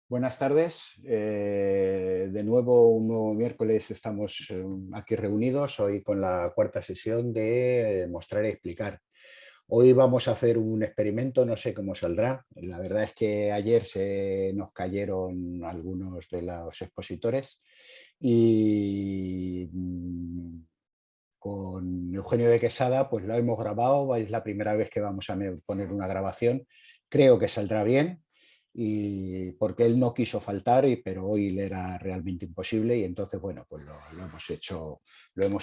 Buenas tardes. De nuevo, un nuevo miércoles estamos aquí reunidos, hoy con la cuarta sesión de Mostrar y Explicar. Hoy vamos a hacer un experimento, no sé cómo saldrá. La verdad es que ayer se nos cayeron algunos de los expositores y con Eugenio de Quesada pues lo hemos grabado, es la primera vez que vamos a poner una grabación. Creo que saldrá bien, y porque él no quiso faltar, pero hoy le era realmente imposible y entonces, bueno, pues lo hemos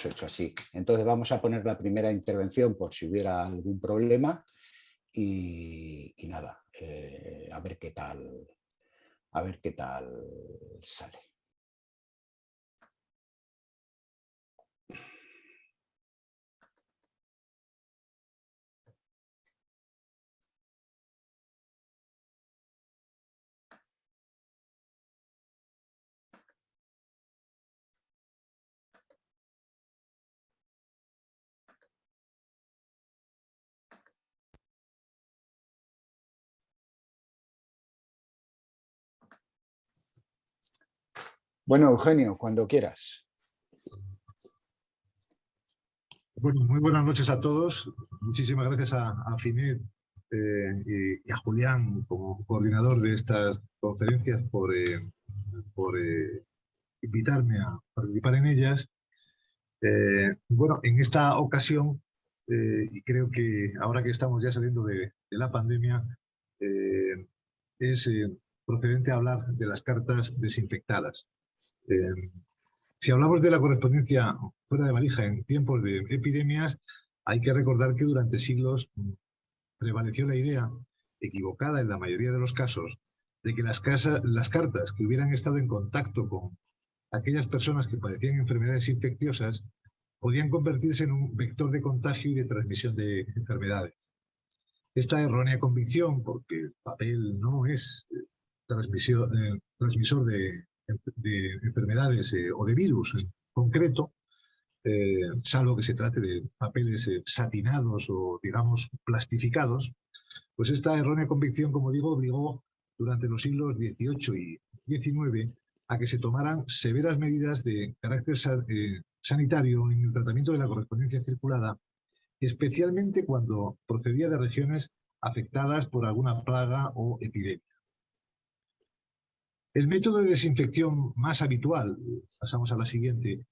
hecho así. Entonces vamos a poner la primera intervención por si hubiera algún problema y nada, a ver qué tal sale. Bueno, Eugenio, cuando quieras. Bueno, muy buenas noches a todos. Muchísimas gracias a Finet y a Julián como coordinador de estas conferencias por invitarme a participar en ellas. Bueno, en esta ocasión, y creo que ahora que estamos ya saliendo de la pandemia, es procedente hablar de las cartas desinfectadas. Si hablamos de la correspondencia fuera de valija en tiempos de epidemias, hay que recordar que durante siglos prevaleció la idea, equivocada en la mayoría de los casos, de que las cartas que hubieran estado en contacto con aquellas personas que padecían enfermedades infecciosas podían convertirse en un vector de contagio y de transmisión de enfermedades. Esta errónea convicción, porque el papel no es transmisor de enfermedades o de virus en concreto, salvo que se trate de papeles satinados o, digamos, plastificados, pues esta errónea convicción, como digo, obligó durante los siglos XVIII y XIX a que se tomaran severas medidas de carácter sanitario en el tratamiento de la correspondencia circulada, especialmente cuando procedía de regiones afectadas por alguna plaga o epidemia. El método de desinfección más habitual, pasamos a la siguiente,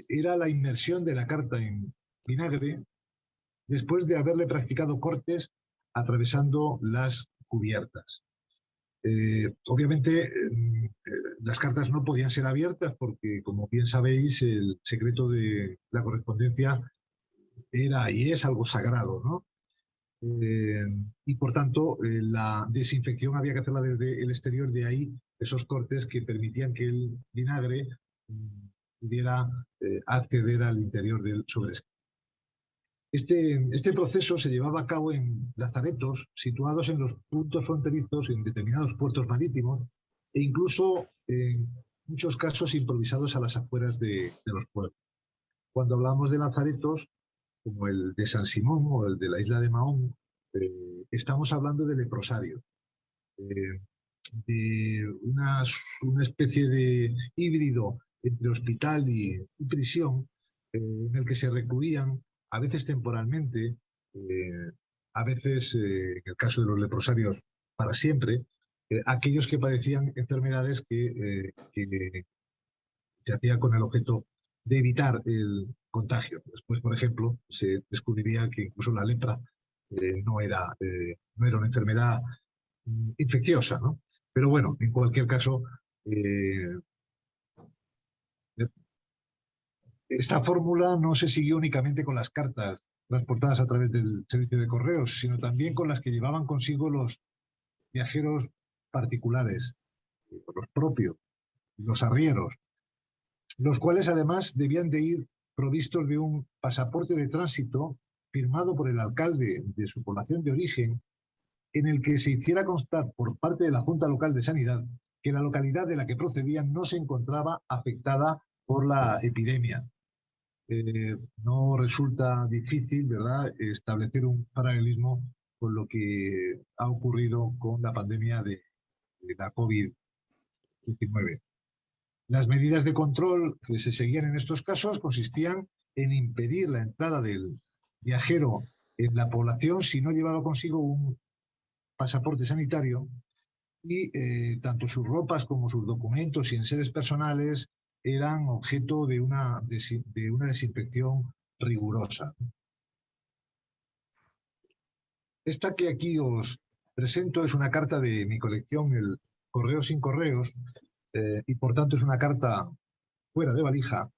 era la inmersión de la carta en vinagre después de haberle practicado cortes atravesando las cubiertas. Obviamente, las cartas no podían ser abiertas porque, como bien sabéis, el secreto de la correspondencia era y es algo sagrado, ¿no? Y por tanto, la desinfección había que hacerla desde el exterior, de ahí esos cortes que permitían que el vinagre pudiera acceder al interior del sobrescrito. Este proceso se llevaba a cabo en lazaretos situados en los puntos fronterizos, en determinados puertos marítimos, e incluso en muchos casos improvisados a las afueras de los pueblos. Cuando hablamos de lazaretos, como el de San Simón o el de la isla de Mahón, estamos hablando de leprosarios, de una especie de híbrido entre hospital y prisión, en el que se recluían, a veces temporalmente, a veces, en el caso de los leprosarios, para siempre, aquellos que padecían enfermedades que se hacía con el objeto de evitar el contagio. Después, por ejemplo, se descubriría que incluso la lepra no era una enfermedad infecciosa, ¿no? Pero bueno, en cualquier caso, esta fórmula no se siguió únicamente con las cartas transportadas a través del servicio de correos, sino también con las que llevaban consigo los viajeros particulares, los propios, los arrieros, los cuales además debían de ir provistos de un pasaporte de tránsito firmado por el alcalde de su población de origen, en el que se hiciera constar por parte de la Junta Local de Sanidad que la localidad de la que procedían no se encontraba afectada por la epidemia. No resulta difícil, ¿verdad?, establecer un paralelismo con lo que ha ocurrido con la pandemia de la COVID-19. XIX. Las medidas de control que se seguían en estos casos consistían en impedir la entrada del viajero en la población si no llevaba consigo un pasaporte sanitario, y tanto sus ropas como sus documentos y enseres personales eran objeto de una desinfección rigurosa. Esta que aquí os presento es una carta de mi colección, el Correos sin Correos, y por tanto es una carta fuera de valija,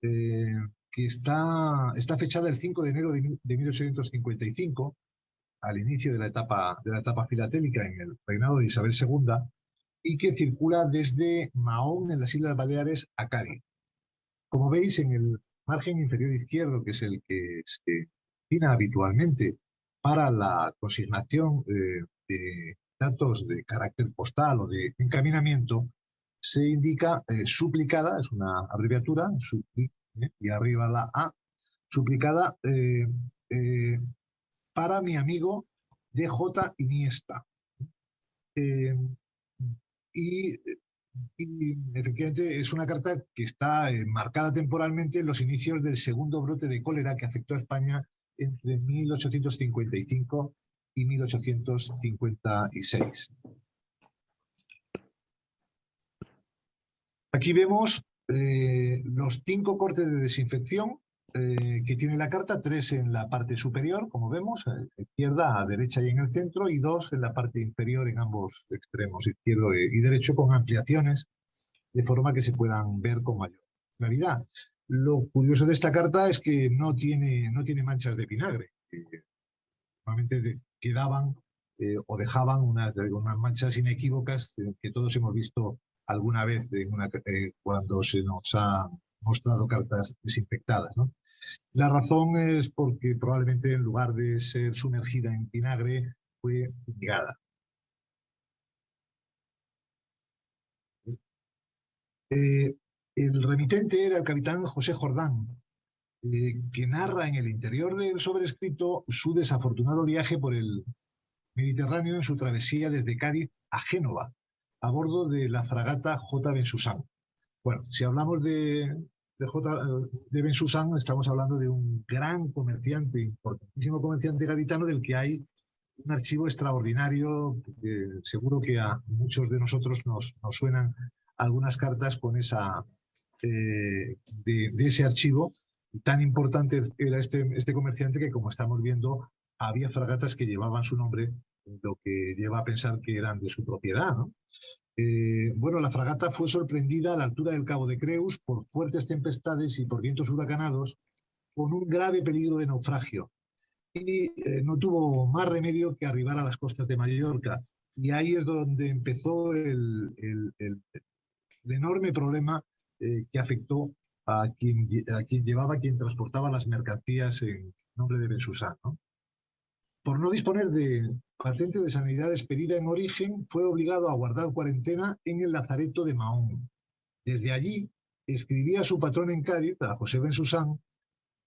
que está fechada el 5 de enero de 1855, al inicio de la etapa filatélica en el reinado de Isabel II, y que circula desde Mahón, en las Islas Baleares, a Cádiz. Como veis, en el margen inferior izquierdo, que es el que se destina habitualmente para la consignación de datos de carácter postal o de encaminamiento, se indica suplicada, es una abreviatura, y arriba la A, suplicada para mi amigo DJ Iniesta. Y efectivamente es una carta que está marcada temporalmente en los inicios del segundo brote de cólera que afectó a España entre 1855 y 1856. Aquí vemos los 5 cortes de desinfección que tiene la carta, 3 en la parte superior, como vemos, a izquierda, a derecha y en el centro, y 2 en la parte inferior en ambos extremos, izquierdo y derecho, con ampliaciones de forma que se puedan ver con mayor claridad. Lo curioso de esta carta es que no tiene manchas de vinagre. Normalmente quedaban o dejaban unas manchas inequívocas que todos hemos visto alguna vez cuando se nos ha mostrado cartas desinfectadas, ¿no? La razón es porque probablemente en lugar de ser sumergida en vinagre fue fumigada. El remitente era el capitán José Jordán, que narra en el interior del sobrescrito su desafortunado viaje por el Mediterráneo en su travesía desde Cádiz a Génova, a bordo de la fragata J. Bensusán. Bueno, si hablamos de Bensusán, estamos hablando de un gran comerciante, importantísimo comerciante gaditano, del que hay un archivo extraordinario. Seguro que a muchos de nosotros nos suenan algunas cartas con de ese archivo. Tan importante era este comerciante que, como estamos viendo, había fragatas que llevaban su nombre, lo que lleva a pensar que eran de su propiedad, ¿no? Bueno, la fragata fue sorprendida a la altura del Cabo de Creus por fuertes tempestades y por vientos huracanados, con un grave peligro de naufragio. Y no tuvo más remedio que arribar a las costas de Mallorca. Y ahí es donde empezó el enorme problema que afectó a quien transportaba las mercancías en nombre de Bensusán, ¿no? Por no disponer de patente de sanidad expedida en origen, fue obligado a guardar cuarentena en el lazareto de Mahón. Desde allí escribía a su patrón en Cádiz, a José Bensusán,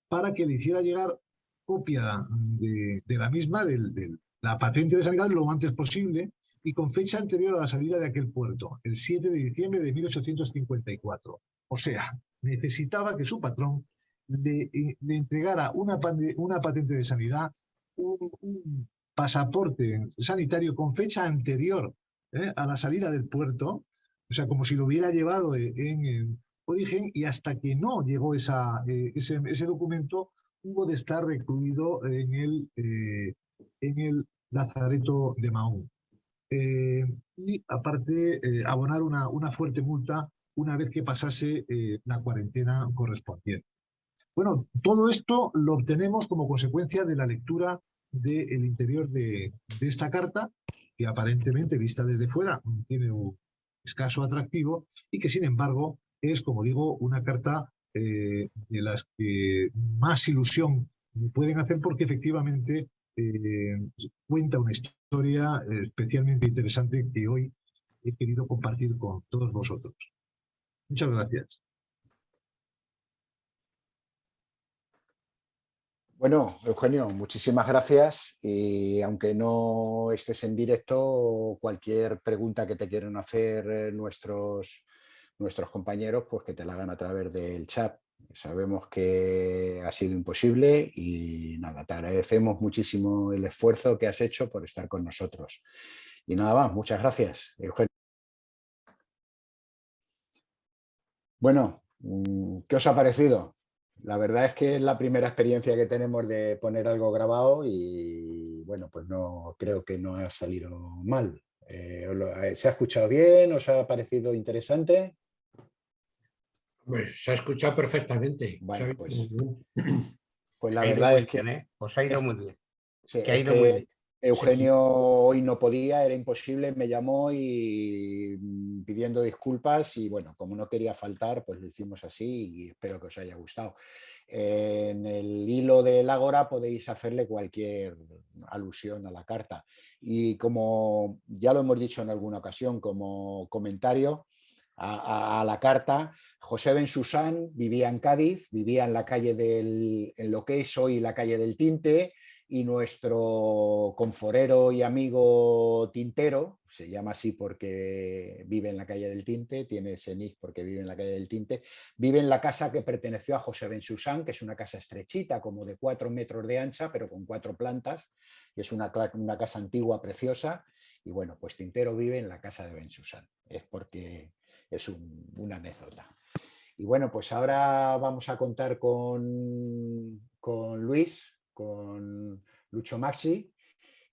para que le hiciera llegar copia de la misma, de la patente de sanidad, lo antes posible, y con fecha anterior a la salida de aquel puerto, el 7 de diciembre de 1854. O sea, necesitaba que su patrón le entregara una patente de sanidad, un pasaporte sanitario con fecha anterior a la salida del puerto, o sea, como si lo hubiera llevado en origen, y hasta que no llegó ese documento, hubo de estar recluido en el lazareto de Mahón. Y aparte, abonar una fuerte multa una vez que pasase la cuarentena correspondiente. Bueno, todo esto lo obtenemos como consecuencia de la lectura del interior de esta carta, que aparentemente, vista desde fuera, tiene un escaso atractivo, y que sin embargo es, como digo, una carta de las que más ilusión pueden hacer, porque efectivamente cuenta una historia especialmente interesante que hoy he querido compartir con todos vosotros. Muchas gracias. Bueno, Eugenio, muchísimas gracias y aunque no estés en directo, cualquier pregunta que te quieran hacer nuestros compañeros, pues que te la hagan a través del chat. Sabemos que ha sido imposible y nada, te agradecemos muchísimo el esfuerzo que has hecho por estar con nosotros. Y nada más, muchas gracias, Eugenio. Bueno, ¿qué os ha parecido? La verdad es que es la primera experiencia que tenemos de poner algo grabado y bueno, pues no creo que no ha salido mal. ¿Se ha escuchado bien? ¿Os ha parecido interesante? Pues se ha escuchado perfectamente. Se ha Bueno, oído muy bien. pues la Ha ido verdad es muy que bien, ¿eh? Os ha ido es, muy bien. sí, Que ha es ido muy bien. que Eugenio hoy no podía, era imposible, me llamó y pidiendo disculpas y bueno, como no quería faltar, pues lo hicimos así y espero que os haya gustado. En el hilo del Ágora podéis hacerle cualquier alusión a la carta y como ya lo hemos dicho en alguna ocasión como comentario a la carta, José Bensusán vivía en Cádiz, vivía en la calle en lo que es hoy la calle del Tinte, y nuestro conforero y amigo Tintero, se llama así porque vive en la calle del Tinte, tiene ese nick porque vive en la calle del Tinte, vive en la casa que perteneció a José Bensusán, que es una casa estrechita, como de 4 metros de ancha, pero con 4 plantas, y es una casa antigua, preciosa, y bueno, pues Tintero vive en la casa de Bensusán, es porque es una anécdota. Y bueno, pues ahora vamos a contar con Luis, con Lucho Maxi,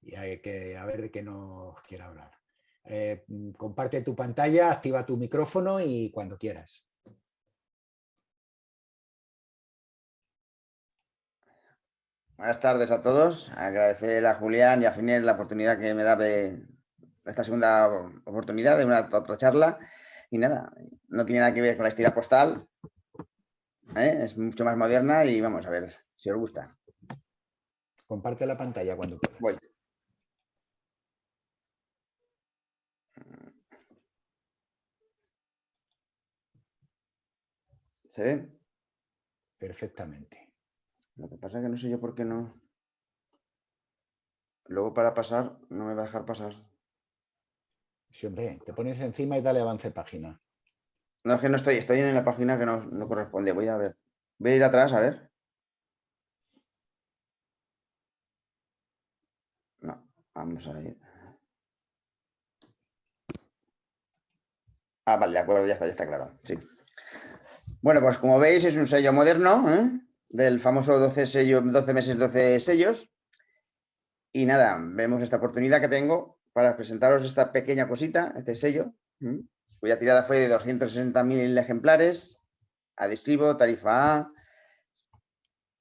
y a ver de qué nos quiere hablar. Comparte tu pantalla, activa tu micrófono y cuando quieras. Buenas tardes a todos. Agradecer a Julián y a Finel la oportunidad que me da de esta segunda oportunidad de una otra charla. Y nada, no tiene nada que ver con la estira postal. Es mucho más moderna y vamos a ver si os gusta. Comparte la pantalla cuando puedas. Voy. ¿Se ve? Perfectamente. Lo que pasa es que no sé yo por qué no. Luego para pasar no me va a dejar pasar. Sí, hombre, te pones encima y dale avance página. No, es que no estoy en la página que no corresponde. Voy a ver. Voy a ir atrás a ver. No, vamos a ir. Ah, vale, de acuerdo, ya está claro. Sí. Bueno, pues como veis es un sello moderno, del famoso 12 meses, 12 sellos. Y nada, vemos esta oportunidad que tengo para presentaros esta pequeña cosita, este sello, cuya tirada fue de 260.000 ejemplares, adhesivo, tarifa A.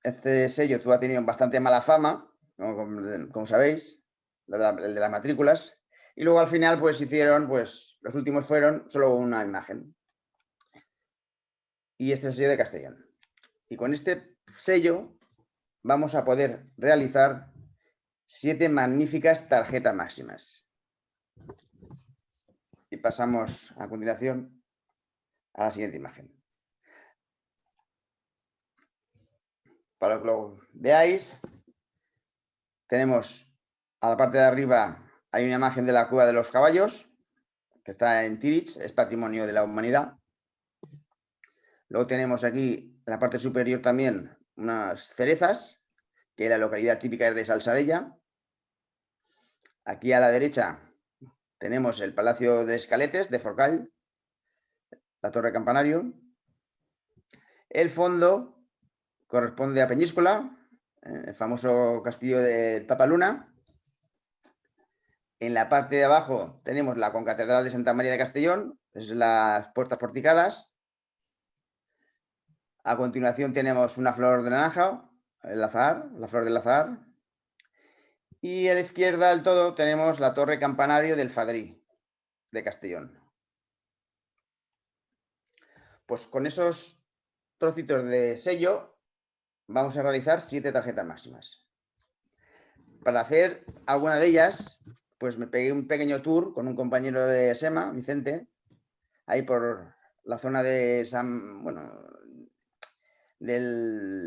Este sello ha tenido bastante mala fama, como sabéis, el de las matrículas. Y luego al final pues hicieron, pues los últimos fueron solo una imagen. Y este es el sello de Castellón. Y con este sello vamos a poder realizar 7 magníficas tarjetas máximas. Y pasamos a continuación a la siguiente imagen. Para que lo veáis, tenemos a la parte de arriba hay una imagen de la cueva de los caballos, que está en Tirich, es patrimonio de la humanidad. Luego tenemos aquí en la parte superior también unas cerezas, que la localidad típica es de Salsadella. Aquí a la derecha tenemos el Palacio de Escaletes de Forcall, la Torre Campanario. El fondo corresponde a Peñíscola, el famoso castillo del Papaluna. En la parte de abajo tenemos la concatedral de Santa María de Castellón, es las puertas porticadas. A continuación tenemos una flor de naranja, el azahar, la flor del azahar. Y a la izquierda del todo tenemos la torre campanario del Fadrí de Castellón. Pues con esos trocitos de sello vamos a realizar 7 tarjetas máximas. Para hacer alguna de ellas, pues me pegué un pequeño tour con un compañero de SEMA, Vicente, ahí por la zona de de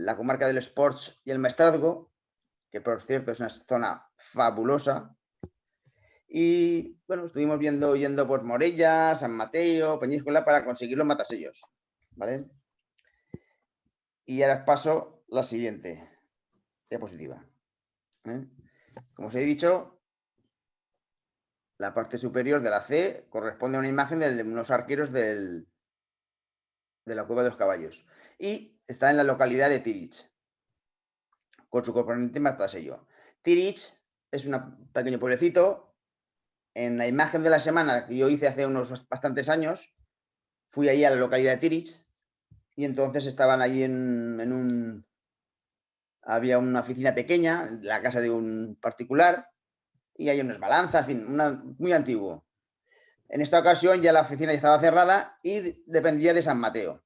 la comarca del Sports y el Maestrazgo, que por cierto es una zona fabulosa. Y bueno, estuvimos yendo por Morella, San Mateo, Peñíscola para conseguir los matasellos, ¿vale? Y ahora os paso la siguiente diapositiva. Como os he dicho, la parte superior de la C corresponde a una imagen de unos arqueros de la Cueva de los Caballos y está en la localidad de Tirich, con su componente matasello. Tirich es un pequeño pueblecito. En la imagen de la semana que yo hice hace unos bastantes años, fui ahí a la localidad de Tirich y entonces estaban ahí había una oficina pequeña, la casa de un particular, y hay unas balanzas, en fin, muy antiguo. En esta ocasión ya la oficina ya estaba cerrada y dependía de San Mateo.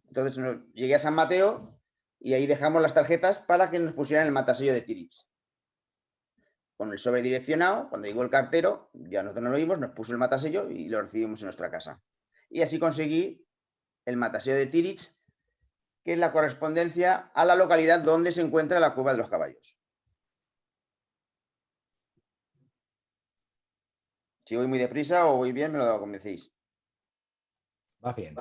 Entonces llegué a San Mateo y ahí dejamos las tarjetas para que nos pusieran el matasello de Tirich. Con el sobre direccionado, cuando llegó el cartero, ya nosotros no lo vimos, nos puso el matasello y lo recibimos en nuestra casa. Y así conseguí el matasello de Tirich, que es la correspondencia a la localidad donde se encuentra la Cueva de los Caballos. Si voy muy deprisa o voy bien, me lo convencéis. Va bien.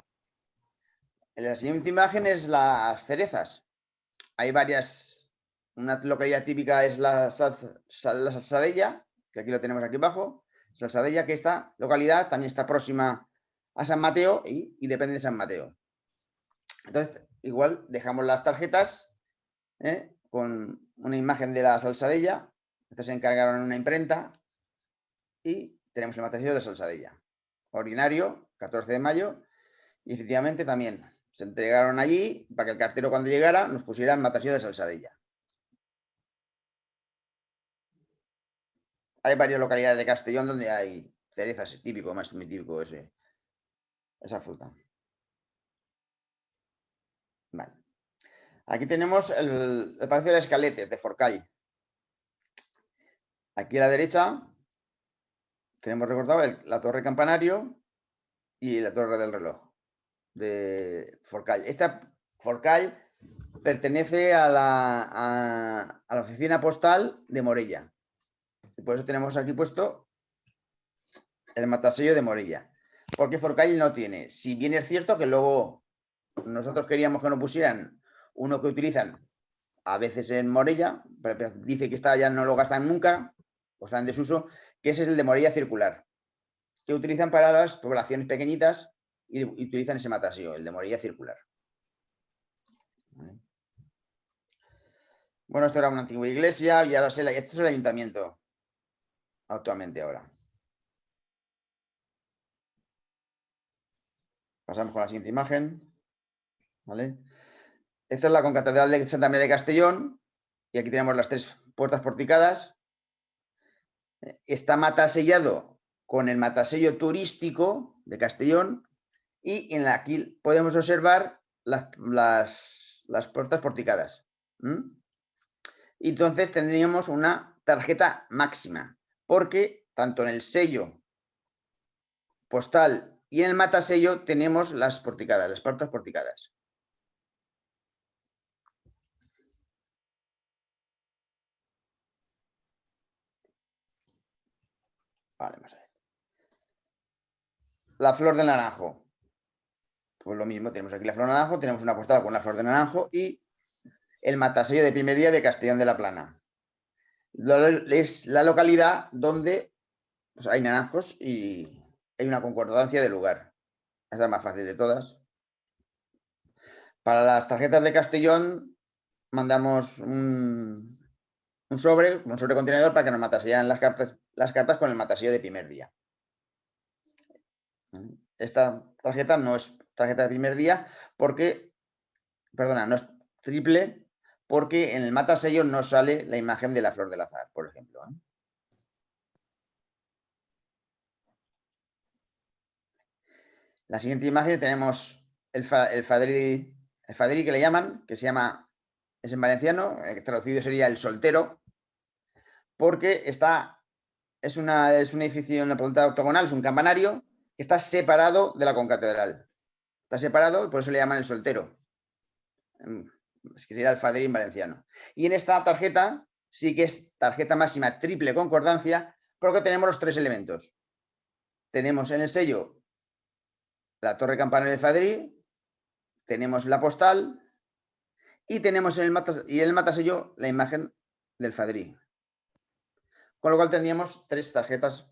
En la siguiente imagen es las cerezas. Hay varias. Una localidad típica es la Salsadella, que aquí lo tenemos aquí abajo. Salsadella, que esta localidad también está próxima a San Mateo y depende de San Mateo. Entonces, igual dejamos las tarjetas con una imagen de la Salsadella. Entonces se encargaron una imprenta y tenemos el matasello de la Salsadella. Ordinario, 14 de mayo. Y efectivamente también se entregaron allí para que el cartero cuando llegara nos pusiera el matasello de Salsadella. Hay varias localidades de Castellón donde hay cerezas, es típico, más muy típico esa fruta. Vale. Aquí tenemos el Palacio de las Escaletes de Forcall. Aquí a la derecha tenemos recortado la torre campanario y la torre del reloj de Forcall. Esta Forcall pertenece a la oficina postal de Morella. Y por eso tenemos aquí puesto el matasello de Morella. Porque Forcall no tiene. Si bien es cierto que luego nosotros queríamos que nos pusieran uno que utilizan a veces en Morella, pero dice que ya no lo gastan nunca, o está en desuso, que ese es el de Morella circular, que utilizan para las poblaciones pequeñitas y utilizan ese matasello, el de Morella circular. Bueno, esto era una antigua iglesia y ahora esto es el ayuntamiento actualmente ahora. Pasamos con la siguiente imagen. ¿Vale? Esta es la concatedral de Santa María de Castellón y aquí tenemos las 3 puertas porticadas. Está matasellado con el matasello turístico de Castellón y aquí podemos observar las puertas porticadas. Y entonces tendríamos una tarjeta máxima, porque tanto en el sello postal y en el matasello tenemos las porticadas, las puertas porticadas. Vale, vamos a ver. La flor del naranjo. Pues lo mismo, tenemos aquí la flor de naranjo, tenemos una postal con la flor de naranjo y el matasello de primer día de Castellón de la Plana. Es la localidad donde pues, hay naranjos y hay una concordancia de lugar. Esa es la más fácil de todas. Para las tarjetas de Castellón mandamos un sobre contenedor para que nos matasellaran las cartas con el matasello de primer día. Esta tarjeta no es tarjeta de primer día porque, perdona, no es triple porque en el matasello no sale la imagen de la flor del azar, por ejemplo. La siguiente imagen tenemos el fadrí que le llaman, que se llama, es en valenciano, traducido sería el soltero, porque es un edificio, una planta octogonal, es un campanario que está separado de la concatedral. Está separado y por eso le llaman el soltero. Es que sería el Fadrí en valenciano. Y en esta tarjeta sí que es tarjeta máxima triple concordancia, porque tenemos los 3 elementos. Tenemos en el sello la torre campanario de Fadrí, tenemos la postal y tenemos en el matasello la imagen del Fadrí. Con lo cual tendríamos 3 tarjetas,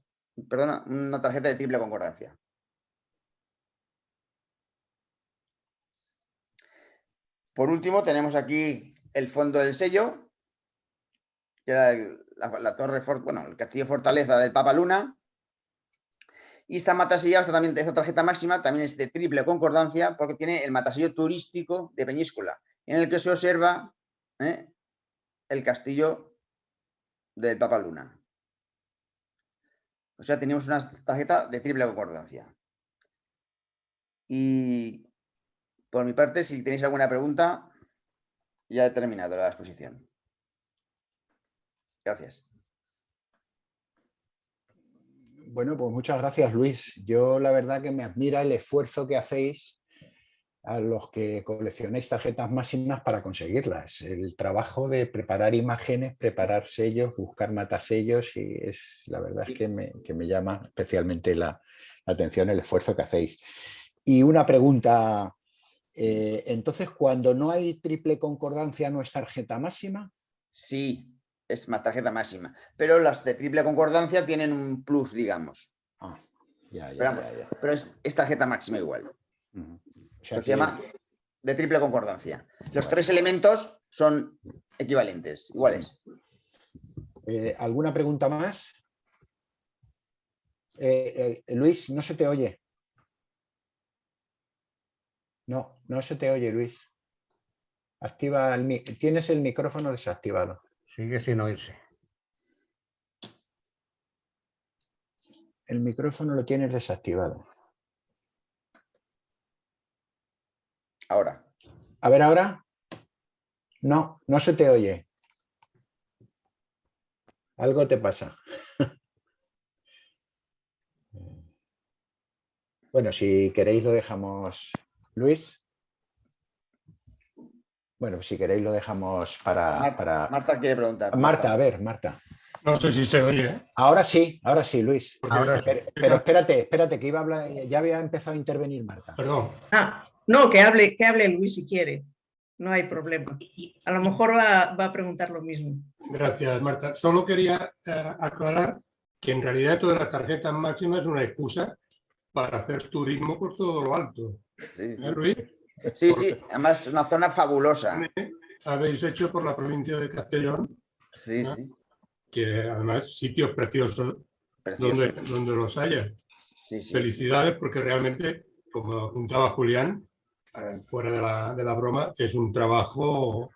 perdona, una tarjeta de triple concordancia. Por último, tenemos aquí el fondo del sello, que era la torre, bueno, el castillo fortaleza del Papa Luna. Y esta matasilla, esta tarjeta máxima, también es de triple concordancia porque tiene el matasello turístico de Peñíscola, en el que se observa el castillo del Papa Luna. O sea, tenemos una tarjeta de triple concordancia. Y por mi parte, si tenéis alguna pregunta, ya he terminado la exposición. Gracias. Bueno, pues muchas gracias, Luis. Yo la verdad que me admira el esfuerzo que hacéis a los que coleccionáis tarjetas máximas para conseguirlas. El trabajo de preparar imágenes, preparar sellos, buscar matasellos, y la verdad es que me llama especialmente la atención el esfuerzo que hacéis. Y una pregunta, entonces, cuando no hay triple concordancia, ¿no es tarjeta máxima? Sí, es más tarjeta máxima, pero las de triple concordancia tienen un plus, digamos. Pero es tarjeta máxima igual. O sea, se llama de triple concordancia. Los 3 elementos son equivalentes, iguales. ¿Alguna pregunta más? Luis, no se te oye. No se te oye, Luis. Activa tienes el micrófono desactivado. Sigue sin oírse. El micrófono lo tienes desactivado. Ahora. A ver, ahora. No se te oye. Algo te pasa. Bueno, si queréis lo dejamos, Luis. Bueno, si queréis lo dejamos para... Marta quiere preguntar. Marta, a ver, Marta. No sé si se oye. Ahora sí, Luis. Ahora sí. Pero espérate, que iba a hablar, ya había empezado a intervenir Marta. Perdón. No, que hable Luis si quiere. No hay problema. A lo mejor va a preguntar lo mismo. Gracias, Marta. Solo quería aclarar que en realidad todas las tarjetas máximas es una excusa para hacer turismo por todo lo alto. Sí, Luis? Sí, además es una zona fabulosa. Habéis hecho por la provincia de Castellón. Sí, ¿no? sí. Que además sitios preciosos. Donde los haya. Sí, sí. Felicidades, porque realmente, como apuntaba Julián, fuera de la broma, es un trabajo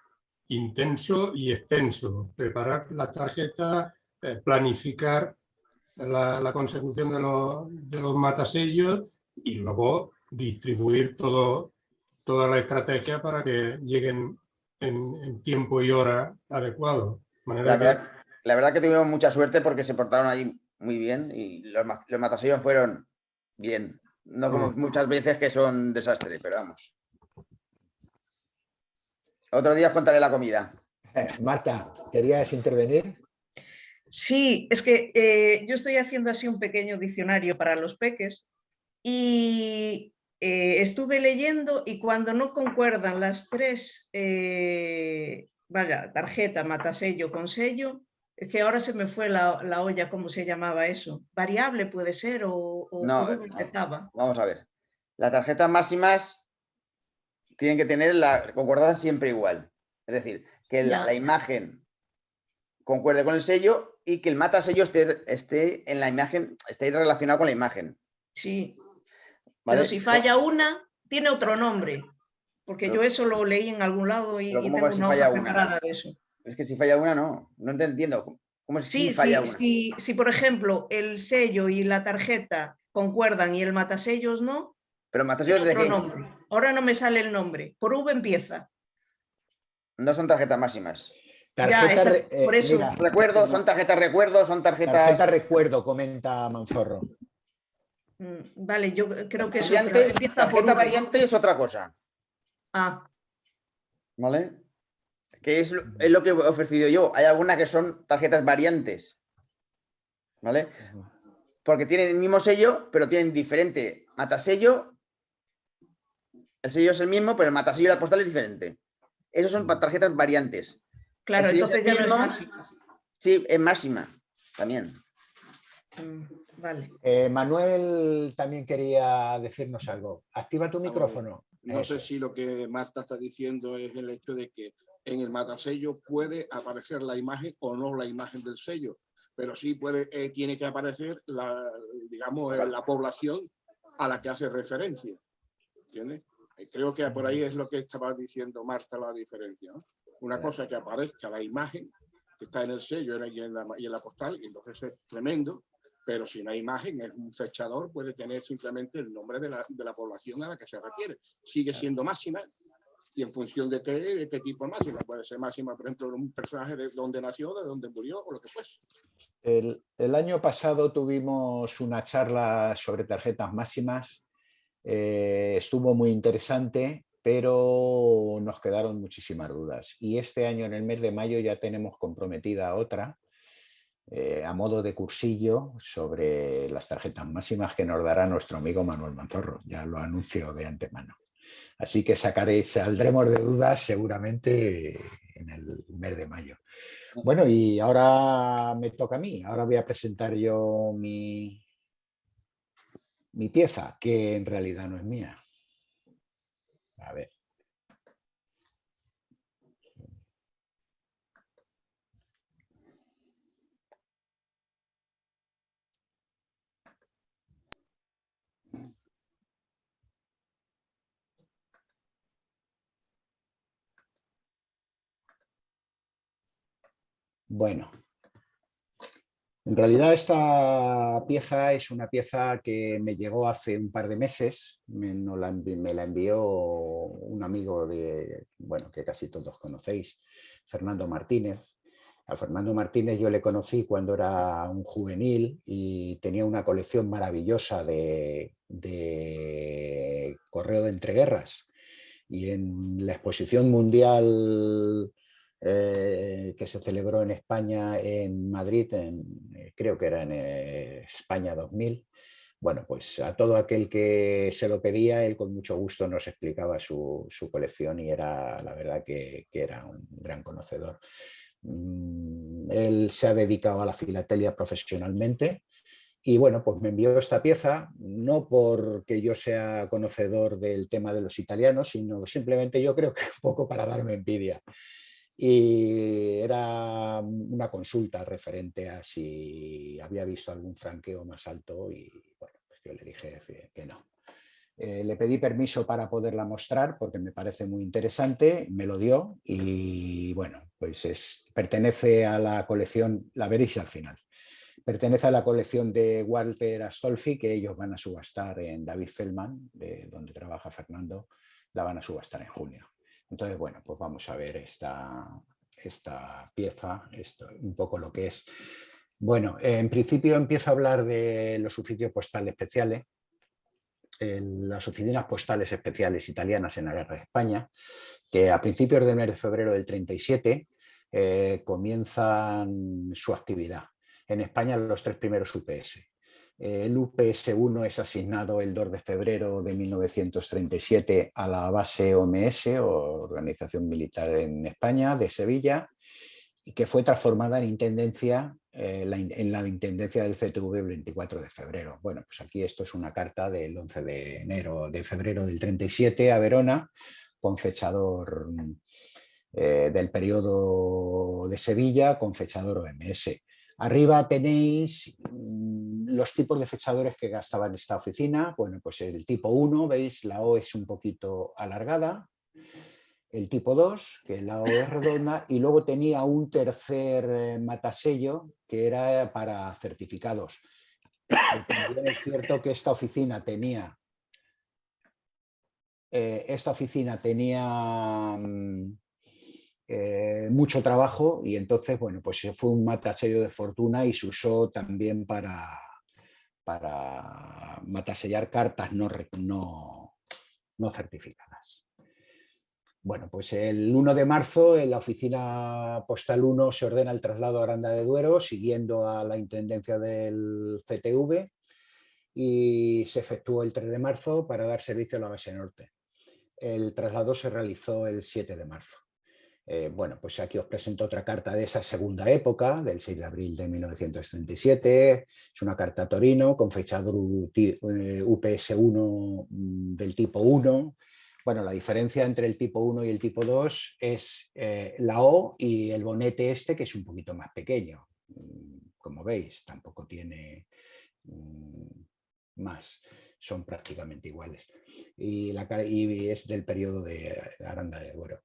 intenso y extenso. Preparar la tarjeta, planificar la consecución de los matasellos y luego distribuir toda la estrategia para que lleguen en tiempo y hora adecuado. La verdad que tuvimos mucha suerte porque se portaron ahí muy bien y los matasellos fueron bien. No como muchas veces que son desastre, pero vamos. Otro día os contaré la comida. Marta, ¿querías intervenir? Sí, es que yo estoy haciendo así un pequeño diccionario para los peques y estuve leyendo, y cuando no concuerdan las 3, tarjeta, matasello con sello, es que ahora se me fue la olla, ¿cómo se llamaba eso? ¿Variable puede ser o No, por empezaba? Vamos a ver. Las tarjetas máximas tienen que tener la concordancia siempre igual. Es decir, que la imagen concuerde con el sello y que el matasello esté en la imagen, esté relacionado con la imagen. Sí. ¿Vale? Pero si falla una, tiene otro nombre. Porque yo eso lo leí en algún lado y tengo una hoja preparada de eso. Es que si falla una, no te entiendo. ¿Cómo es que sí, falla una? Si, por ejemplo, el sello y la tarjeta concuerdan y el matasellos no, ¿pero matasellos de qué? Nombre. Ahora no me sale el nombre. Por V empieza. No son tarjetas máximas. Por eso. Mira, recuerdo, son tarjetas recuerdo, son tarjetas... Tarjeta recuerdo, comenta Manzorro. Vale, yo creo que variante, eso... Tarjeta variante es otra cosa. ¿Vale? Que es lo que he ofrecido yo. Hay algunas que son tarjetas variantes, ¿vale? Porque tienen el mismo sello, pero tienen diferente matasello. El sello es el mismo, pero el matasello y la postal es diferente. Esos son tarjetas variantes. Claro, El sello es el entonces ya no es mismo, máxima. sí, es máxima también. Vale. Manuel también quería decirnos algo. Activa tu micrófono. No sé si lo que Marta está diciendo es el hecho de que en el matasello puede aparecer la imagen o no la imagen del sello, pero sí tiene que aparecer la población a la que hace referencia. ¿Entiendes? Creo que por ahí es lo que estaba diciendo Marta, la diferencia, ¿no? Una cosa que aparezca la imagen que está en el sello y en la postal, y entonces es tremendo. Pero si no hay imagen, es un fechador, puede tener simplemente el nombre de la población a la que se refiere. Sigue siendo máxima, y en función de qué tipo de máxima. Puede ser máxima, por ejemplo, de un personaje de dónde nació, de dónde murió, o lo que fuese. El año pasado tuvimos una charla sobre tarjetas máximas. Estuvo muy interesante, pero nos quedaron muchísimas dudas. Y este año, en el mes de mayo, ya tenemos comprometida otra, a modo de cursillo, sobre las tarjetas máximas que nos dará nuestro amigo Manuel Manzorro. Ya lo anuncio de antemano. Así que saldremos de dudas seguramente en el mes de mayo. Bueno, y ahora me toca a mí. Ahora voy a presentar yo mi pieza, que en realidad no es mía. A ver. Bueno, en realidad esta pieza es una pieza que me llegó hace un par de meses. Me la envió un amigo que casi todos conocéis, Fernando Martínez. A Fernando Martínez yo le conocí cuando era un juvenil y tenía una colección maravillosa de correo de entreguerras. Y en la exposición mundial que se celebró en España, en Madrid, creo que era en España 2000, bueno, pues a todo aquel que se lo pedía, él con mucho gusto nos explicaba su colección y era, la verdad, que era un gran conocedor. Él se ha dedicado a la filatelia profesionalmente y bueno, pues me envió esta pieza, no porque yo sea conocedor del tema de los italianos, sino simplemente yo creo que un poco para darme envidia. Y era una consulta referente a si había visto algún franqueo más alto y bueno, pues yo le dije que no. Le pedí permiso para poderla mostrar porque me parece muy interesante, me lo dio y bueno, pues pertenece a la colección, la veréis al final. Pertenece a la colección de Walter Astolfi, que ellos van a subastar en David Feldman, de donde trabaja Fernando, la van a subastar en junio. Entonces, bueno, pues vamos a ver esta pieza, un poco lo que es. Bueno, en principio empiezo a hablar de los oficios postales especiales, las oficinas postales especiales italianas en la Guerra de España, que a principios del mes de febrero del 37 comienzan su actividad. En España los 3 primeros UPS. El UPS-1 es asignado el 2 de febrero de 1937 a la base OMS, Organización Militar en España, de Sevilla, y que fue transformada en intendencia, en la intendencia del CTV el 24 de febrero. Bueno, pues aquí esto es una carta del 11 de febrero del 37 a Verona, con fechador del periodo de Sevilla, con fechador OMS. Arriba tenéis los tipos de fechadores que gastaban esta oficina. Bueno, pues el tipo 1, veis, la O es un poquito alargada. El tipo 2, que la O es redonda, y luego tenía un tercer matasello que era para certificados. También es cierto que esta oficina tenía mucho trabajo y entonces, bueno, pues fue un matasello de fortuna y se usó también para matasellar cartas no certificadas. Bueno, pues el 1 de marzo en la oficina postal 1 se ordena el traslado a Aranda de Duero, siguiendo a la intendencia del CTV, y se efectuó el 3 de marzo para dar servicio a la base norte. El traslado se realizó el 7 de marzo. Bueno, pues aquí os presento otra carta de esa segunda época, del 6 de abril de 1937. Es una carta Torino con fechador UPS-1 del tipo 1. Bueno, la diferencia entre el tipo 1 y el tipo 2 es la O y el bonete este, que es un poquito más pequeño. Como veis, tampoco tiene más, son prácticamente iguales. Y es del periodo de Aranda de Duero.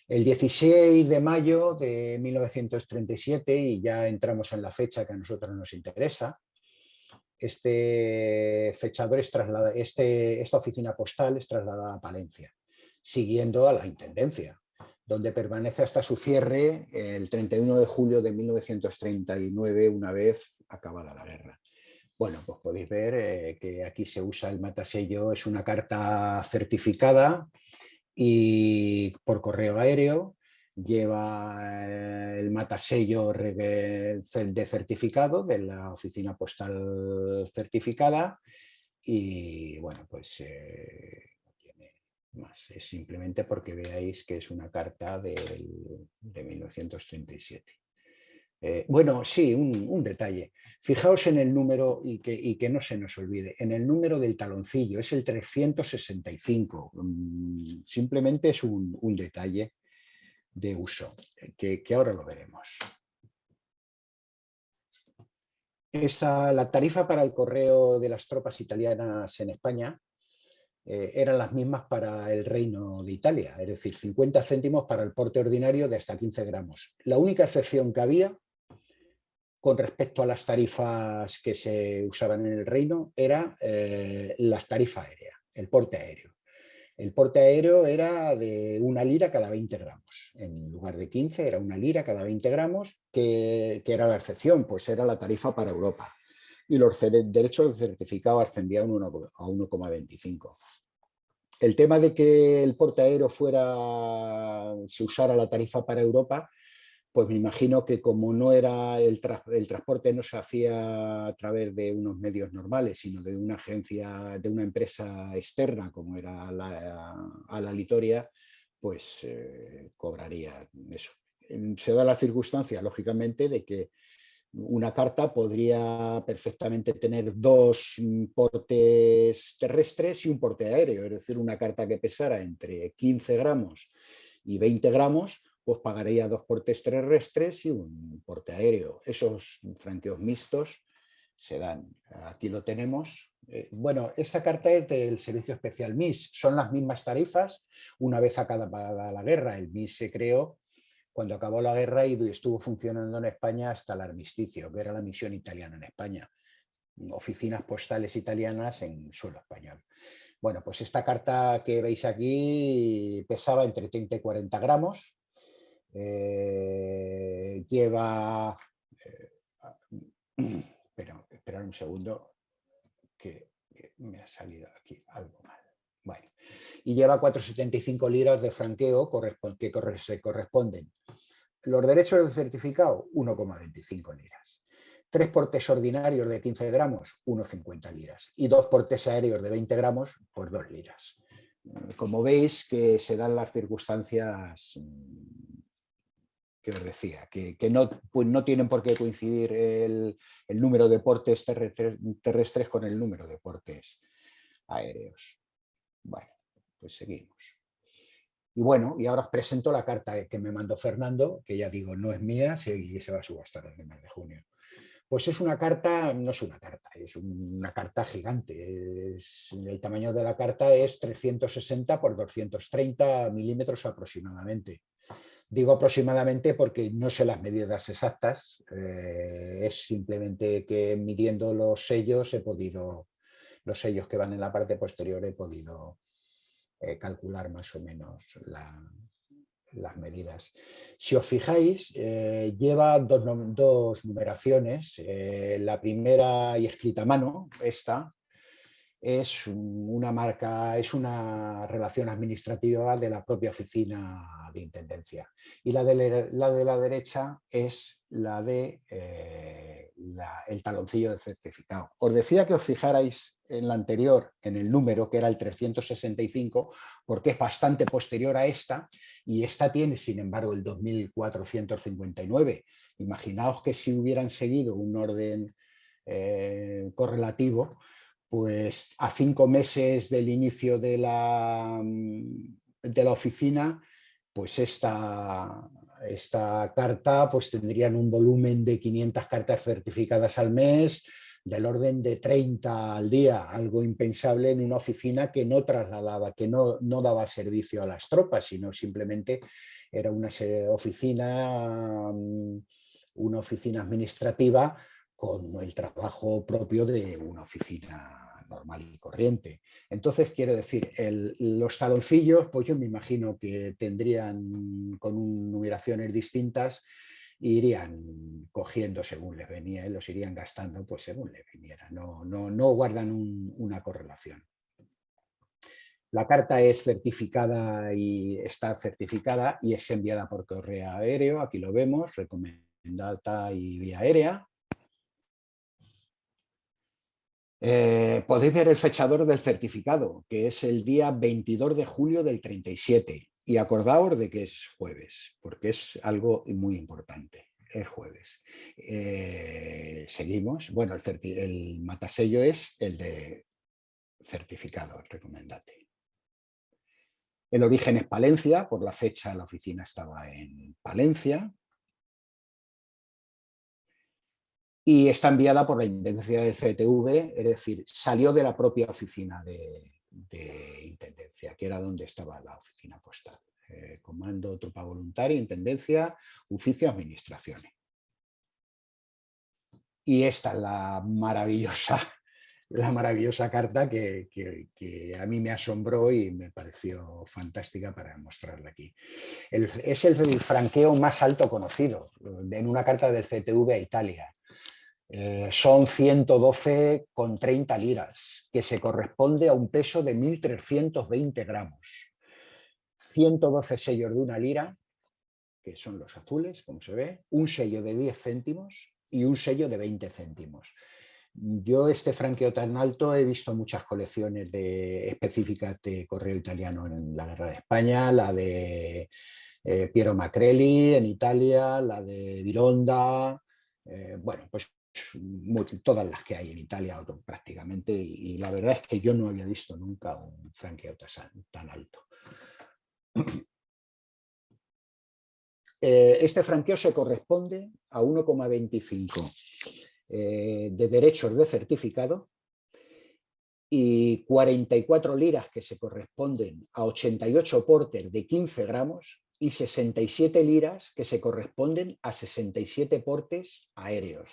El 16 de mayo de 1937, y ya entramos en la fecha que a nosotros nos interesa, este fechador es trasladado, esta oficina postal es trasladada a Palencia, siguiendo a la intendencia, donde permanece hasta su cierre el 31 de julio de 1939, una vez acabada la guerra. Bueno, pues podéis ver que aquí se usa el matasello, es una carta certificada y por correo aéreo, lleva el matasello de certificado de la oficina postal certificada y bueno, pues no tiene más, es simplemente porque veáis que es una carta de 1937. Bueno, sí, un detalle. Fijaos en el número y que no se nos olvide. En el número del taloncillo, es el 365. Simplemente es un detalle de uso, que ahora lo veremos. La tarifa para el correo de las tropas italianas en España eran las mismas para el Reino de Italia, es decir, 50 céntimos para el porte ordinario de hasta 15 gramos. La única excepción que había con respecto a las tarifas que se usaban en el reino era la tarifa aérea, el porte aéreo. El porte aéreo era de 1 lira cada 20 gramos. En lugar de 15 era 1 lira cada 20 gramos, que era la excepción, pues era la tarifa para Europa. Y los derechos de certificado ascendían a 1,25. El tema de que el porte aéreo se usara la tarifa para Europa, pues me imagino que como no era el transporte no se hacía a través de unos medios normales, sino de una agencia, de una empresa externa como era la Litoria, pues cobraría eso. Se da la circunstancia, lógicamente, de que una carta podría perfectamente tener 2 portes terrestres y un porte aéreo, es decir, una carta que pesara entre 15 gramos y 20 gramos, pues pagaría 2 portes terrestres y un porte aéreo. Esos franqueos mixtos se dan. Aquí lo tenemos. Bueno, esta carta es del Servicio Especial MIS. Son las mismas tarifas. Una vez acabada la guerra, el MIS se creó cuando acabó la guerra y estuvo funcionando en España hasta el armisticio, que era la misión italiana en España. Oficinas postales italianas en suelo español. Bueno, pues esta carta que veis aquí pesaba entre 30 y 40 gramos. Lleva... Esperad un segundo, que me ha salido aquí algo mal. Bueno, y lleva 4,75 liras de franqueo que se corresponden. Los derechos de certificado, 1,25 liras. 3 portes ordinarios de 15 gramos, 1,50 liras. Y 2 portes aéreos de 20 gramos, pues 2 liras. Como veis que se dan las circunstancias que os decía, que no tienen por qué coincidir el número de portes terrestres con el número de portes aéreos. Bueno, pues seguimos. Y bueno, y ahora os presento la carta que me mandó Fernando, que ya digo, no es mía, y se va a subastar en el mes de junio. Pues es una carta, no es una carta, es una carta gigante. El tamaño de la carta es 360 por 230 milímetros aproximadamente. Digo aproximadamente porque no sé las medidas exactas, es simplemente que midiendo los sellos los sellos que van en la parte posterior he podido calcular más o menos las medidas. Si os fijáis, lleva dos numeraciones, la primera y escrita a mano, esta, es una marca, es una relación administrativa de la propia oficina de intendencia. Y la de la derecha es la de el taloncillo de certificado. Os decía que os fijarais en la anterior, en el número, que era el 365, porque es bastante posterior a esta, y esta tiene, sin embargo, el 2459. Imaginaos que si hubieran seguido un orden correlativo, pues a 5 meses del inicio de la oficina, pues esta carta pues tendrían un volumen de 500 cartas certificadas al mes, del orden de 30 al día, algo impensable en una oficina que no trasladaba, que no daba servicio a las tropas, sino simplemente era una oficina administrativa con el trabajo propio de una oficina normal y corriente. Entonces, quiero decir, los taloncillos, pues yo me imagino que tendrían con numeraciones distintas, irían cogiendo según les venía y los irían gastando pues según les viniera. No guardan una correlación. La carta es certificada y está certificada y es enviada por correo aéreo. Aquí lo vemos, recomendada y vía aérea. Podéis ver el fechador del certificado, que es el día 22 de julio del 37. Y acordaos de que es jueves, porque es algo muy importante. Es jueves. Seguimos. Bueno, el matasello es el de certificado, recomendate. El origen es Palencia, por la fecha la oficina estaba en Palencia. Y está enviada por la intendencia del CTV, es decir, salió de la propia oficina de intendencia, que era donde estaba la oficina postal. Comando, tropa voluntaria, intendencia, oficio, administraciones. Y esta es la maravillosa carta que a mí me asombró y me pareció fantástica para mostrarla aquí. Es el franqueo más alto conocido en una carta del CTV a Italia. Son 112,30 liras, que se corresponde a un peso de 1.320 gramos. 112 sellos de 1 lira, que son los azules, como se ve, un sello de 10 céntimos y un sello de 20 céntimos. Yo este franqueo tan alto he visto muchas colecciones específicas de correo italiano en la Guerra de España, la de Piero Macrelli en Italia, la de Vironda, bueno, pues todas las que hay en Italia prácticamente, y la verdad es que yo no había visto nunca un franqueo tan alto. Este franqueo se corresponde a 1,25 de derechos de certificado y 44 liras que se corresponden a 88 portes de 15 gramos y 67 liras que se corresponden a 67 portes aéreos.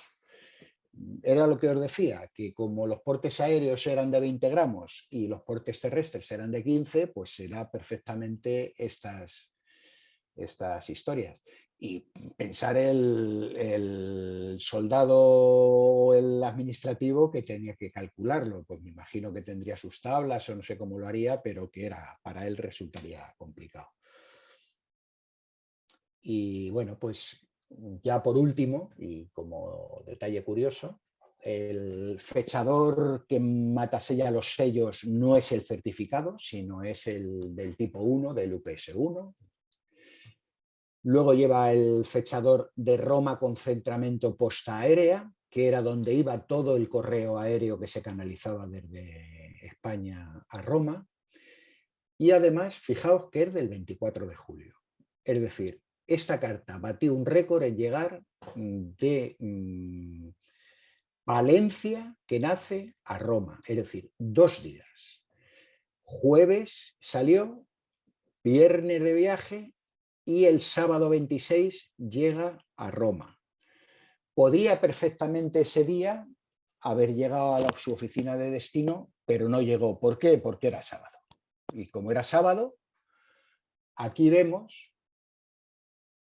Era lo que os decía, que como los portes aéreos eran de 20 gramos y los portes terrestres eran de 15, pues será perfectamente estas historias. Y pensar el soldado o el administrativo que tenía que calcularlo, pues me imagino que tendría sus tablas o no sé cómo lo haría, pero que para él resultaría complicado. Y bueno, pues ya por último, y como detalle curioso, el fechador que matasella los sellos no es el certificado, sino es el del tipo 1, del UPS-1. Luego lleva el fechador de Roma con centramento posta aérea, que era donde iba todo el correo aéreo que se canalizaba desde España a Roma. Y además, fijaos que es del 24 de julio. Es decir, esta carta batió un récord en llegar de Valencia, que nace, a Roma. Es decir, 2 días. Jueves salió, viernes de viaje y el sábado 26 llega a Roma. Podría perfectamente ese día haber llegado a su oficina de destino, pero no llegó. ¿Por qué? Porque era sábado. Y como era sábado, aquí vemos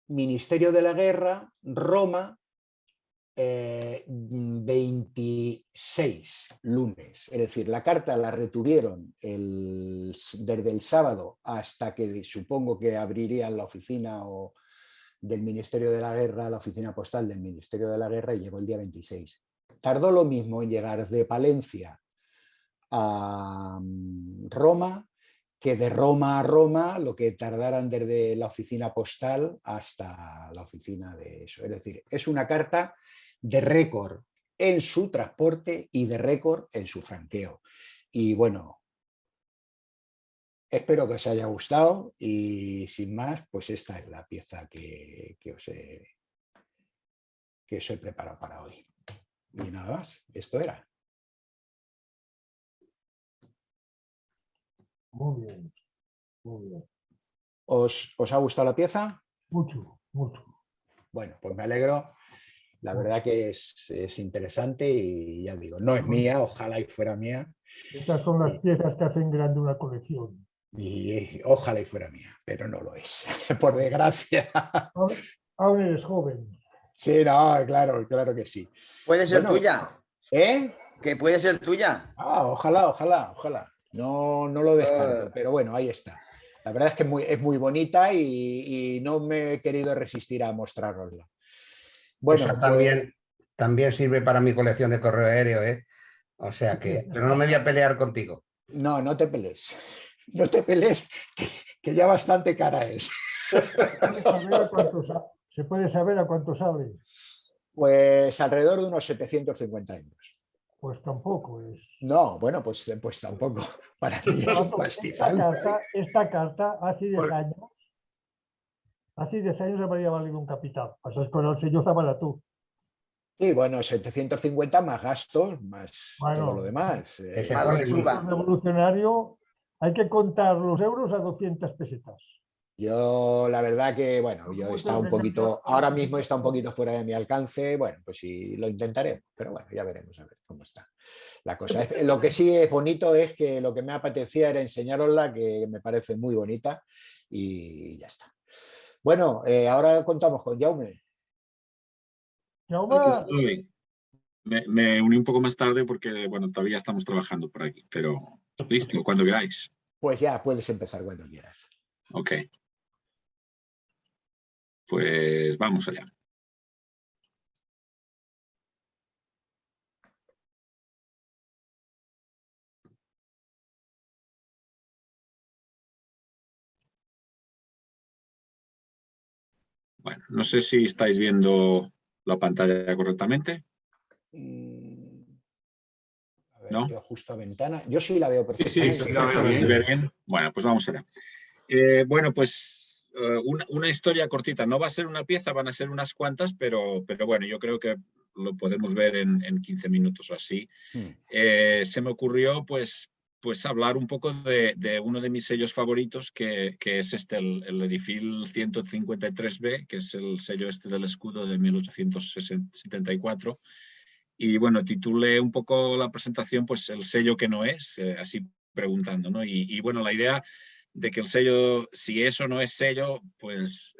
Ministerio de la Guerra, Roma, 26 lunes. Es decir, la carta la retuvieron desde el sábado hasta que supongo que abrirían la oficina del Ministerio de la Guerra, la oficina postal del Ministerio de la Guerra, y llegó el día 26. Tardó lo mismo en llegar de Palencia a Roma que de Roma a Roma lo que tardaran desde la oficina postal hasta la oficina de eso. Es decir, es una carta de récord en su transporte y de récord en su franqueo. Y bueno, espero que os haya gustado y sin más, pues esta es la pieza que os he preparado para hoy. Y nada más, esto era. Muy bien, muy bien. ¿Os ha gustado la pieza? Mucho, mucho. Bueno, pues me alegro. La verdad que es interesante y ya digo, no es mía, ojalá y fuera mía. Estas son las piezas que hacen grande una colección. Y ojalá y fuera mía, pero no lo es, por desgracia. Aún eres joven. Sí, no, claro que sí. Puede ser Bueno, tuya. ¿eh? Que puede ser tuya. Ojalá. No lo descarto, pero bueno, ahí está. La verdad es que es muy bonita y no me he querido resistir a mostrarosla. Bueno, esa también sirve para mi colección de correo aéreo, ¿eh? O sea que, pero no me voy a pelear contigo. no te pelees. No te pelees, que ya bastante cara es. ¿Se puede saber a cuánto sale? Pues alrededor de unos 750 euros. Pues tampoco es. No, bueno, pues tampoco. Para mí es un pastizal. Esta carta hace 10 años. Hace 10 años habría valido un capital. Pasas con el sello Zabalatú. Sí, bueno, 750 más gastos, más todo lo demás. Más lo suba. Revolucionario, hay que contar los euros a 200 pesetas. Yo, la verdad que, bueno, yo está un poquito, ahora mismo está un poquito fuera de mi alcance, bueno, pues sí, lo intentaré, pero bueno, ya veremos a ver cómo está la cosa. Lo que sí es bonito es que lo que me apetecía era enseñarosla, que me parece muy bonita y ya está. Bueno, ahora contamos con Jaume. Jaume. Estoy. Me uní un poco más tarde porque, bueno, todavía estamos trabajando por aquí, pero listo, cuando queráis. Pues ya puedes empezar cuando quieras. Ok. Pues vamos allá. Bueno, no sé si estáis viendo la pantalla correctamente. A ver, ¿No? yo ajusto a ventana. Yo sí la veo perfectamente. Sí, la veo bien. Bien. Bueno, pues vamos allá. Bueno, pues una historia cortita. No va a ser una pieza, van a ser unas cuantas, pero bueno, yo creo que lo podemos ver en 15 minutos o así. Se me ocurrió, pues hablar un poco de uno de mis sellos favoritos, que es el Edifil 153B, que es el sello del escudo de 1874. Y bueno, titulé un poco la presentación, pues el sello que no es, así preguntando, ¿no? Y bueno, la idea de que el sello, si eso no es sello, pues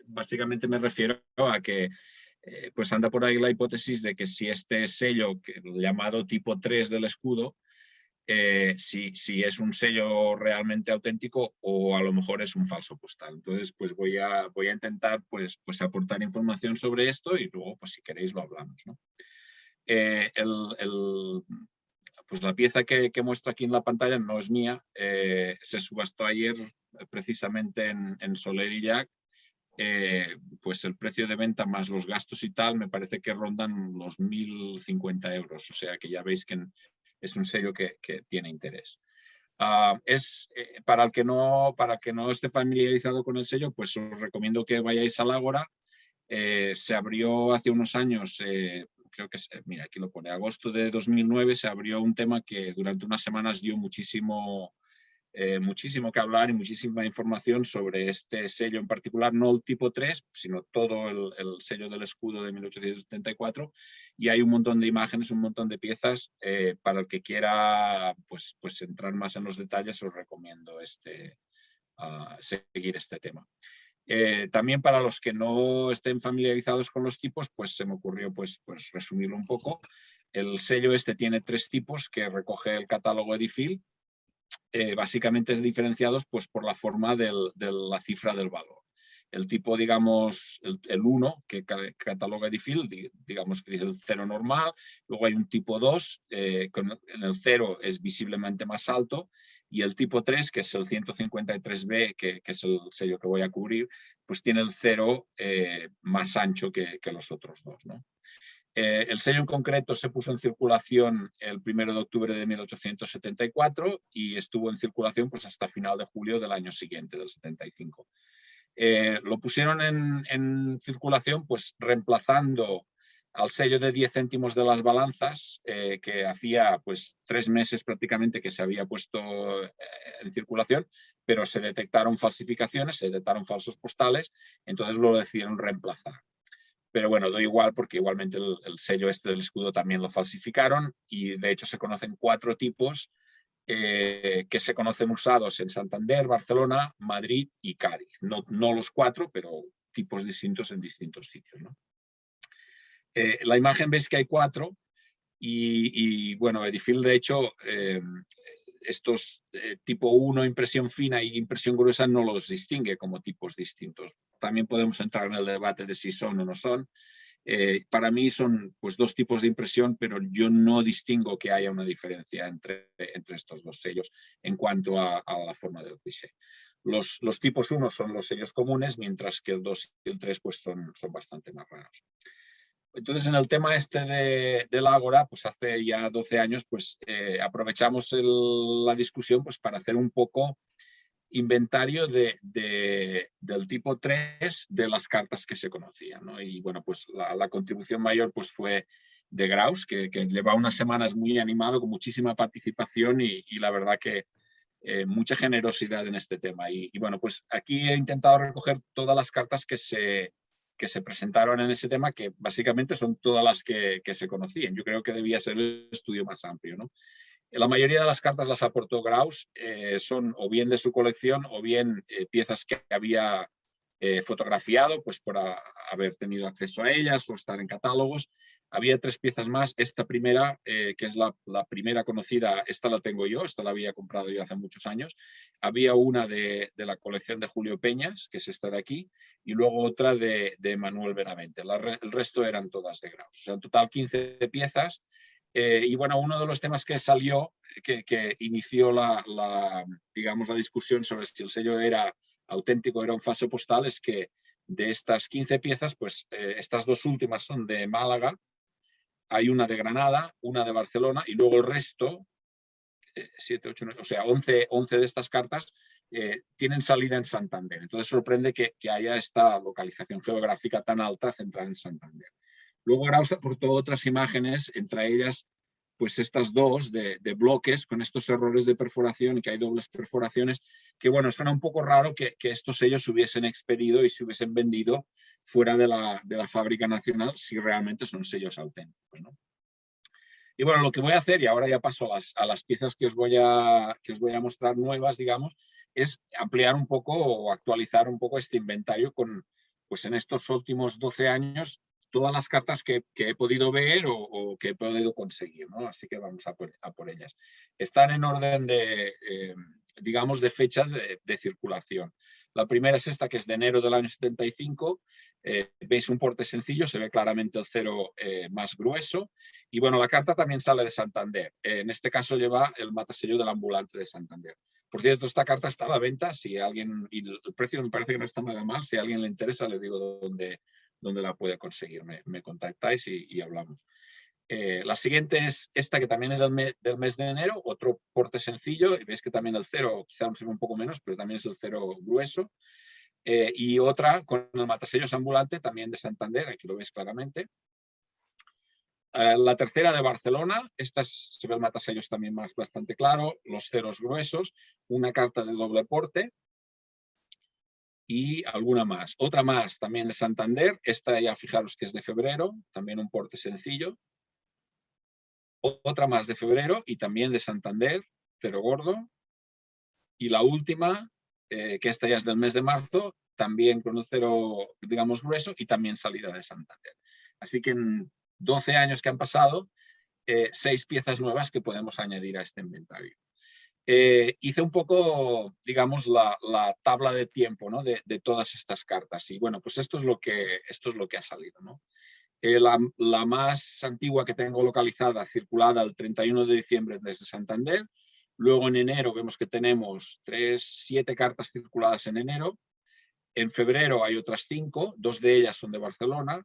básicamente me refiero a que pues anda por ahí la hipótesis de que si este sello, llamado tipo 3 del escudo, si es un sello realmente auténtico o a lo mejor es un falso postal. Entonces, pues voy a intentar pues aportar información sobre esto y luego, pues si queréis, lo hablamos, ¿no? Pues la pieza que muestro aquí en la pantalla no es mía, se subastó ayer precisamente en Soler y Llac. Pues el precio de venta más los gastos y tal me parece que rondan los 1.050 euros, o sea que ya veis que es un sello que tiene interés. Para el que no esté familiarizado con el sello, pues os recomiendo que vayáis al Ágora. Se abrió hace unos años, creo que, mira, aquí lo pone, agosto de 2009, se abrió un tema que durante unas semanas dio muchísimo que hablar y muchísima información sobre este sello en particular, no el tipo 3, sino todo el sello del escudo de 1874, y hay un montón de imágenes, un montón de piezas. Para el que quiera pues entrar más en los detalles, os recomiendo seguir este tema. También para los que no estén familiarizados con los tipos, pues se me ocurrió pues resumirlo un poco. El sello este tiene 3 tipos que recoge el catálogo Edifil, básicamente diferenciados pues por la forma de la cifra del valor. El tipo, digamos, el 1 que cataloga Edifil, digamos que es el 0 normal. Luego hay un tipo 2, en el 0 es visiblemente más alto, y el tipo 3, que es el 153B, que es el sello que voy a cubrir, pues tiene el 0 más ancho que los otros dos, ¿no? El sello en concreto se puso en circulación el 1 de octubre de 1874 y estuvo en circulación pues hasta final de julio del año siguiente, del 75. Lo pusieron en circulación pues reemplazando al sello de 10 céntimos de las balanzas, que hacía pues 3 meses prácticamente que se había puesto en circulación, pero se detectaron falsificaciones, se detectaron falsos postales, entonces lo decidieron reemplazar. Pero bueno, da igual porque igualmente el sello este del escudo también lo falsificaron y de hecho se conocen 4 tipos que se conocen usados en Santander, Barcelona, Madrid y Cádiz. No los 4, pero tipos distintos en distintos sitios, ¿no? La imagen ves que hay 4 y bueno, Edifil de hecho estos tipo 1, impresión fina y impresión gruesa, no los distingue como tipos distintos. También podemos entrar en el debate de si son o no son. Para mí son pues 2 tipos de impresión, pero yo no distingo que haya una diferencia entre estos 2 sellos en cuanto a la forma del cliché. Los tipos 1 son los sellos comunes, mientras que el 2 y el 3 pues son bastante más raros. Entonces, en el tema este del Ágora, pues hace ya 12 años, pues aprovechamos la discusión pues para hacer un poco inventario del tipo 3 de las cartas que se conocían, ¿no? Y bueno, pues la contribución mayor pues fue de Graus, que lleva unas semanas muy animado, con muchísima participación y la verdad que mucha generosidad en este tema. Y bueno, pues aquí he intentado recoger todas las cartas que se presentaron en ese tema, que básicamente son todas las que se conocían. Yo creo que debía ser el estudio más amplio, ¿no? La mayoría de las cartas las aportó Graus, son o bien de su colección o bien piezas que había fotografiado pues por haber tenido acceso a ellas o estar en catálogos. Había 3 piezas más. Esta primera, que es la primera conocida, esta la tengo yo, esta la había comprado yo hace muchos años. Había una de la colección de Julio Peñas, que es esta de aquí, y luego otra de Manuel Benavente. El resto eran todas de Graus. O sea, en total 15 piezas. Y bueno, uno de los temas que salió, que inició digamos, la discusión sobre si el sello era auténtico o era un falso postal, es que de estas 15 piezas, pues estas 2 últimas son de Málaga, hay una de Granada, una de Barcelona y luego el resto, 7, 8, 9, o sea, 11 de estas cartas tienen salida en Santander. Entonces sorprende que haya esta localización geográfica tan alta centrada en Santander. Luego Graus aportó otras imágenes, entre ellas pues estas 2 de bloques con estos errores de perforación y que hay dobles perforaciones, que bueno, suena un poco raro que estos sellos se hubiesen expedido y se hubiesen vendido fuera de la fábrica nacional si realmente son sellos auténticos, ¿no? Y bueno, lo que voy a hacer, y ahora ya paso a las piezas que os voy a mostrar nuevas, digamos, es ampliar un poco o actualizar un poco este inventario con, pues en estos últimos 12 años, todas las cartas que he podido ver o que he podido conseguir, ¿no? Así que vamos a por ellas. Están en orden digamos, de fecha de circulación. La primera es esta, que es de enero del año 75. Veis un porte sencillo, se ve claramente el 0 más grueso. Y bueno, la carta también sale de Santander. En este caso lleva el matasello del ambulante de Santander. Por cierto, esta carta está a la venta. Si alguien, y el precio me parece que no está nada mal, si a alguien le interesa, le digo dónde la puede conseguir. Me contactáis y hablamos. La siguiente es esta, que también es del mes de enero, otro porte sencillo, y veis que también el 0 quizá se ve un poco menos, pero también es el 0 grueso. Y otra con el matasellos ambulante, también de Santander, aquí lo veis claramente. La tercera de Barcelona, esta se ve el matasellos también bastante claro, los ceros gruesos, una carta de doble porte y alguna más. Otra más también de Santander, esta ya fijaros que es de febrero, también un porte sencillo. Otra más de febrero y también de Santander, cero gordo. Y la última que esta ya es del mes de marzo, también con el cero, digamos, grueso y también salida de Santander. Así que en 12 años que han pasado, 6 piezas nuevas que podemos añadir a este inventario. Hice un poco, digamos, la tabla de tiempo, ¿no? de todas estas cartas. Y bueno, pues esto es lo que ha salido, ¿no? La más antigua que tengo localizada, circulada el 31 de diciembre desde Santander. Luego en enero vemos que tenemos 7 cartas circuladas en enero. En febrero hay otras 5, 2 de ellas son de Barcelona.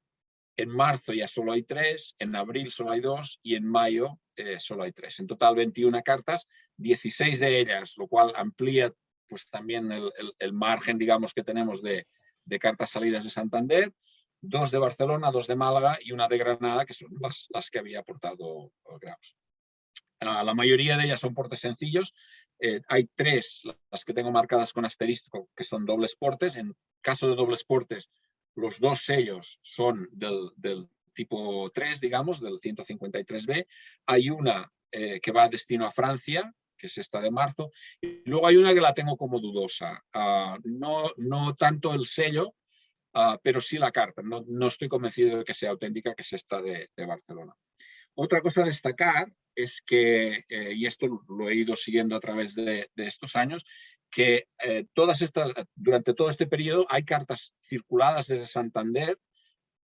En marzo ya solo hay 3, en abril solo hay 2 y en mayo solo hay 3. En total 21 cartas, 16 de ellas, lo cual amplía pues también el margen, digamos, que tenemos de cartas salidas de Santander. 2 de Barcelona, 2 de Málaga y una de Granada, que son las que había aportado Graus. La mayoría de ellas son portes sencillos. Hay 3, las que tengo marcadas con asterisco, que son dobles portes. En caso de dobles portes, los 2 sellos son del tipo 3, digamos, del 153B. Hay una que va a destino a Francia, que es esta de marzo. Y luego hay una que la tengo como dudosa. No tanto el sello, pero sí la carta. No estoy convencido de que sea auténtica, que es esta de Barcelona. Otra cosa a destacar es que, y esto lo he ido siguiendo a través de estos años, que durante todo este periodo hay cartas circuladas desde Santander,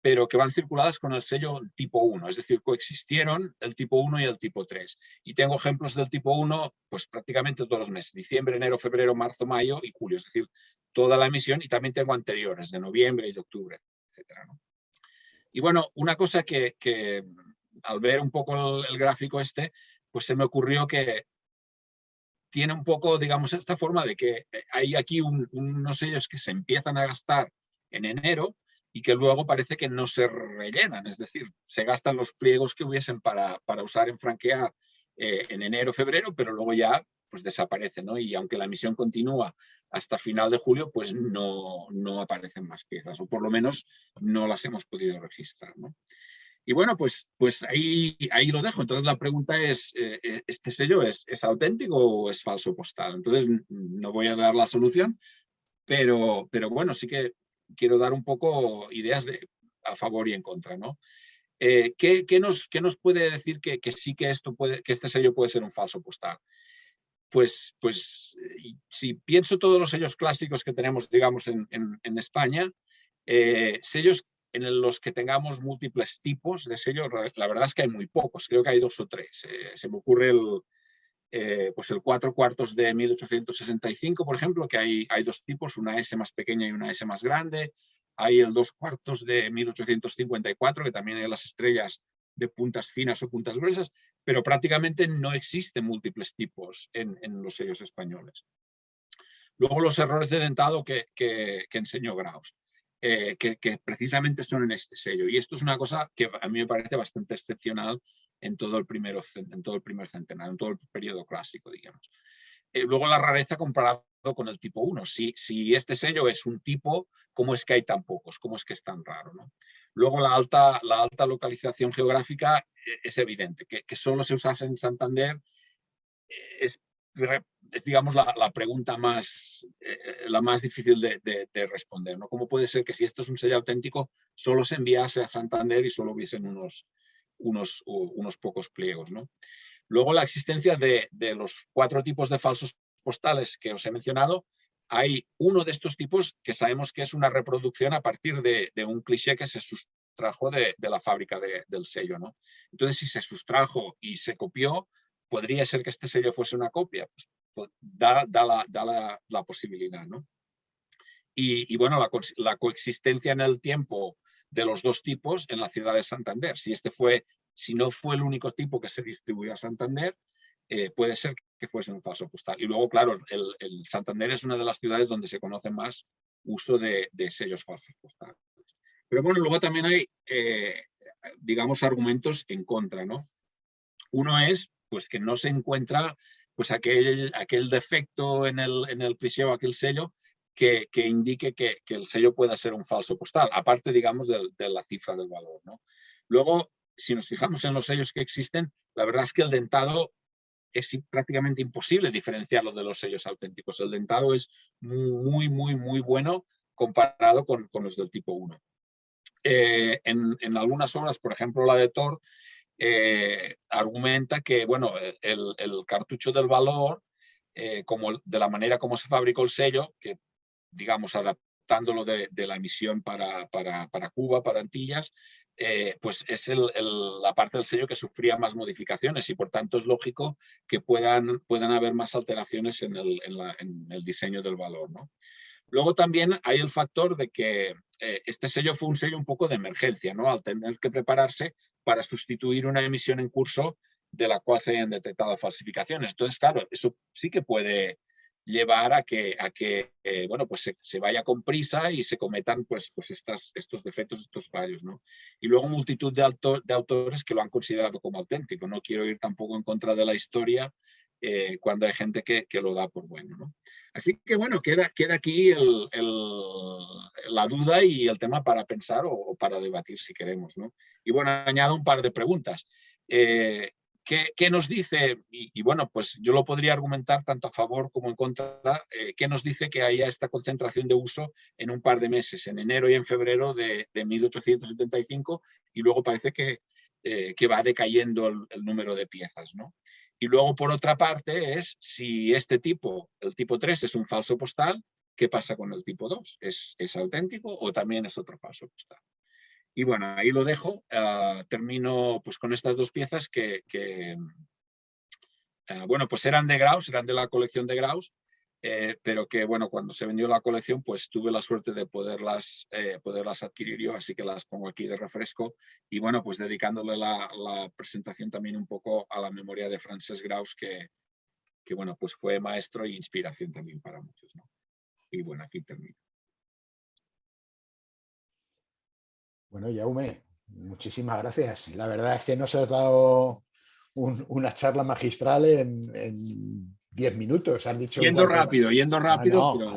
pero que van circuladas con el sello tipo 1, es decir, coexistieron el tipo 1 y el tipo 3. Y tengo ejemplos del tipo 1 pues prácticamente todos los meses, diciembre, enero, febrero, marzo, mayo y julio, es decir, toda la emisión, y también tengo anteriores, de noviembre y de octubre, etc., ¿no? Y bueno, una cosa que al ver un poco el gráfico pues se me ocurrió que tiene un poco, digamos, esta forma de que hay aquí unos sellos que se empiezan a gastar en enero y que luego parece que no se rellenan, es decir, se gastan los pliegos que hubiesen para usar en franquear en enero, febrero, pero luego ya pues desaparecen, ¿no? Y aunque la emisión continúa hasta final de julio, pues no aparecen más piezas, o por lo menos no las hemos podido registrar, ¿no? Y bueno, pues ahí lo dejo. Entonces la pregunta es, ¿este sello es auténtico o es falso postal? Entonces no voy a dar la solución, pero bueno, sí que quiero dar un poco ideas a favor y en contra, ¿no? ¿Qué nos puede decir que sí que este sello puede ser un falso postal? Pues si pienso todos los sellos clásicos que tenemos, digamos, en España, sellos en los que tengamos múltiples tipos de sellos, la verdad es que hay muy pocos, creo que hay 2 o 3. Se me ocurre pues el 4 cuartos de 1865, por ejemplo, que hay 2 tipos, una S más pequeña y una S más grande. Hay el 2 cuartos de 1854, que también hay las estrellas de puntas finas o puntas gruesas, pero prácticamente no existen múltiples tipos en los sellos españoles. Luego los errores de dentado que enseñó Graus. Que precisamente son en este sello. Y esto es una cosa que a mí me parece bastante excepcional en todo el primer centenario, en todo el periodo clásico, digamos. Luego la rareza comparado con el tipo 1. Si este sello es un tipo, ¿cómo es que hay tan pocos? ¿Cómo es que es tan raro, ¿no? Luego la alta localización geográfica es evidente. Que solo se usase en Santander es digamos, la pregunta la más difícil de responder, ¿no? ¿Cómo puede ser que si esto es un sello auténtico solo se enviase a Santander y solo hubiesen unos pocos pliegos, ¿no? Luego la existencia de los 4 tipos de falsos postales que os he mencionado. Hay uno de estos tipos que sabemos que es una reproducción a partir de un cliché que se sustrajo de la fábrica del sello, ¿no? Entonces, si se sustrajo y se copió, ¿podría ser que este sello fuese una copia? Pues da la posibilidad, ¿no? Y bueno, la coexistencia en el tiempo de los 2 tipos en la ciudad de Santander. Si no fue el único tipo que se distribuyó a Santander, puede ser que fuese un falso postal. Y luego, claro, el Santander es una de las ciudades donde se conoce más uso de sellos falsos postales. Pero bueno, luego también hay, digamos, argumentos en contra, ¿no? Uno es pues que no se encuentra pues aquel defecto en el cliché o aquel sello que indique que el sello pueda ser un falso postal, aparte, digamos, de la cifra del valor, ¿no? Luego, si nos fijamos en los sellos que existen, la verdad es que el dentado es prácticamente imposible diferenciarlo de los sellos auténticos. El dentado es muy, muy, muy bueno comparado con los del tipo 1. En algunas obras, por ejemplo la de Thor, argumenta que bueno, el cartucho del valor, como de la manera como se fabricó el sello, que digamos adaptándolo de la emisión para Cuba, para Antillas, pues es la parte del sello que sufría más modificaciones y por tanto es lógico que puedan haber más alteraciones en el diseño del valor, ¿no? Luego también hay el factor de que este sello fue un sello un poco de emergencia, ¿no? Al tener que prepararse para sustituir una emisión en curso de la cual se hayan detectado falsificaciones. Entonces, claro, eso sí que puede llevar a que bueno, pues se vaya con prisa y se cometan pues estos defectos, estos fallos, ¿no? Y luego multitud de autores que lo han considerado como auténtico. No quiero ir tampoco en contra de la historia cuando hay gente que lo da por bueno, ¿no? Así que bueno, queda aquí la duda y el tema para pensar o para debatir si queremos, ¿no? Y bueno, añado un par de preguntas. ¿Qué nos dice? Y bueno, pues yo lo podría argumentar tanto a favor como en contra. ¿Qué nos dice que haya esta concentración de uso en un par de meses, en enero y en febrero de 1875, y luego parece que va decayendo el número de piezas, ¿no? Y luego, por otra parte, es si este tipo, el tipo 3, es un falso postal, ¿qué pasa con el tipo 2? ¿Es auténtico o también es otro falso postal? Y bueno, ahí lo dejo. Termino pues con estas dos piezas que bueno, pues eran de Graus, eran de la colección de Graus, pero que bueno, cuando se vendió la colección, pues tuve la suerte de poderlas adquirir yo, así que las pongo aquí de refresco. Y bueno, pues dedicándole la presentación también un poco a la memoria de Francesc Graus, que bueno, pues fue maestro e inspiración también para muchos, ¿no? Y bueno, aquí termino. Bueno, Jaume, muchísimas gracias. La verdad es que nos has dado una charla magistral en 10 minutos. Has dicho yendo rápido. No, pero...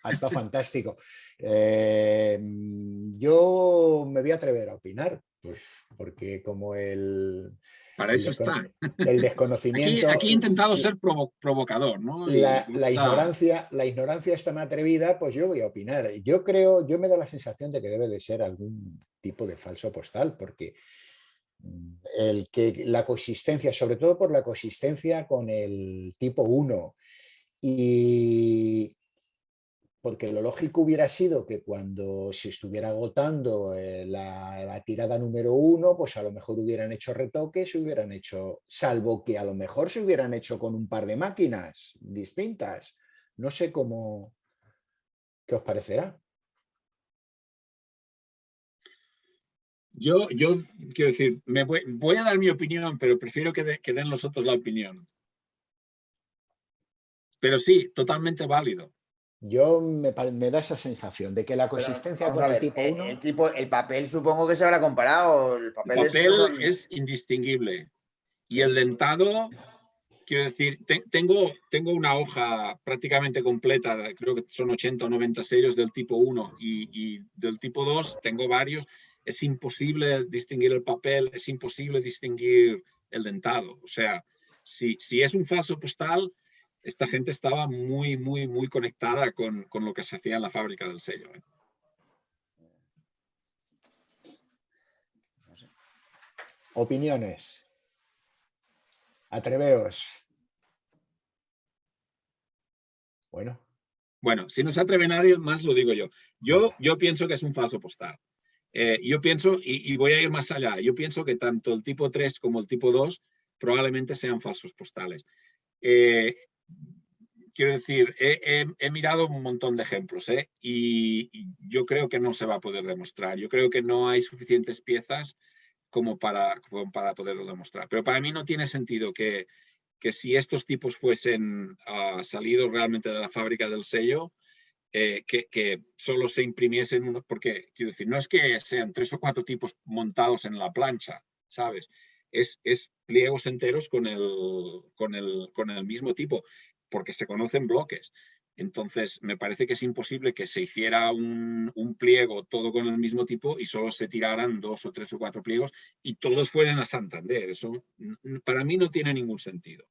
ha estado fantástico. Yo me voy a atrever a opinar, pues porque como para eso está. El desconocimiento. Aquí he intentado ser provocador, ¿no? La ignorancia está más atrevida, pues yo voy a opinar. Yo me da la sensación de que debe de ser algún tipo de falso postal, porque la consistencia, sobre todo por la consistencia con el tipo 1, y porque lo lógico hubiera sido que cuando se estuviera agotando la tirada número 1, pues a lo mejor hubieran hecho retoques, salvo que a lo mejor se hubieran hecho con un par de máquinas distintas. No sé qué os parecerá. Yo quiero decir, voy a dar mi opinión, pero prefiero que den los otros la opinión. Pero sí, totalmente válido. Yo me da esa sensación de que la consistencia con el tipo 1... El papel supongo que se habrá comparado. El papel es indistinguible. Y el dentado, quiero decir, tengo una hoja prácticamente completa, creo que son 80 o 90 sellos del tipo 1 y del tipo 2 tengo varios. Es imposible distinguir el papel, es imposible distinguir el dentado. O sea, si es un falso postal, esta gente estaba muy, muy, muy conectada con lo que se hacía en la fábrica del sello. Opiniones. Atreveos. Bueno, si no se atreve nadie más, lo digo yo. Yo pienso que es un falso postal. Yo pienso, y voy a ir más allá, yo pienso que tanto el tipo 3 como el tipo 2 probablemente sean falsos postales. Quiero decir, he mirado un montón de ejemplos y yo creo que no se va a poder demostrar. Yo creo que no hay suficientes piezas como para poderlo demostrar. Pero para mí no tiene sentido que si estos tipos fuesen salidos realmente de la fábrica del sello, que solo se imprimiesen uno, porque quiero decir, no es que sean 3 o 4 tipos montados en la plancha, ¿sabes? Es pliegos enteros con el mismo tipo, porque se conocen bloques. Entonces, me parece que es imposible que se hiciera un pliego todo con el mismo tipo y solo se tiraran 2 o 3 o 4 pliegos y todos fueran a Santander. Eso para mí no tiene ningún sentido.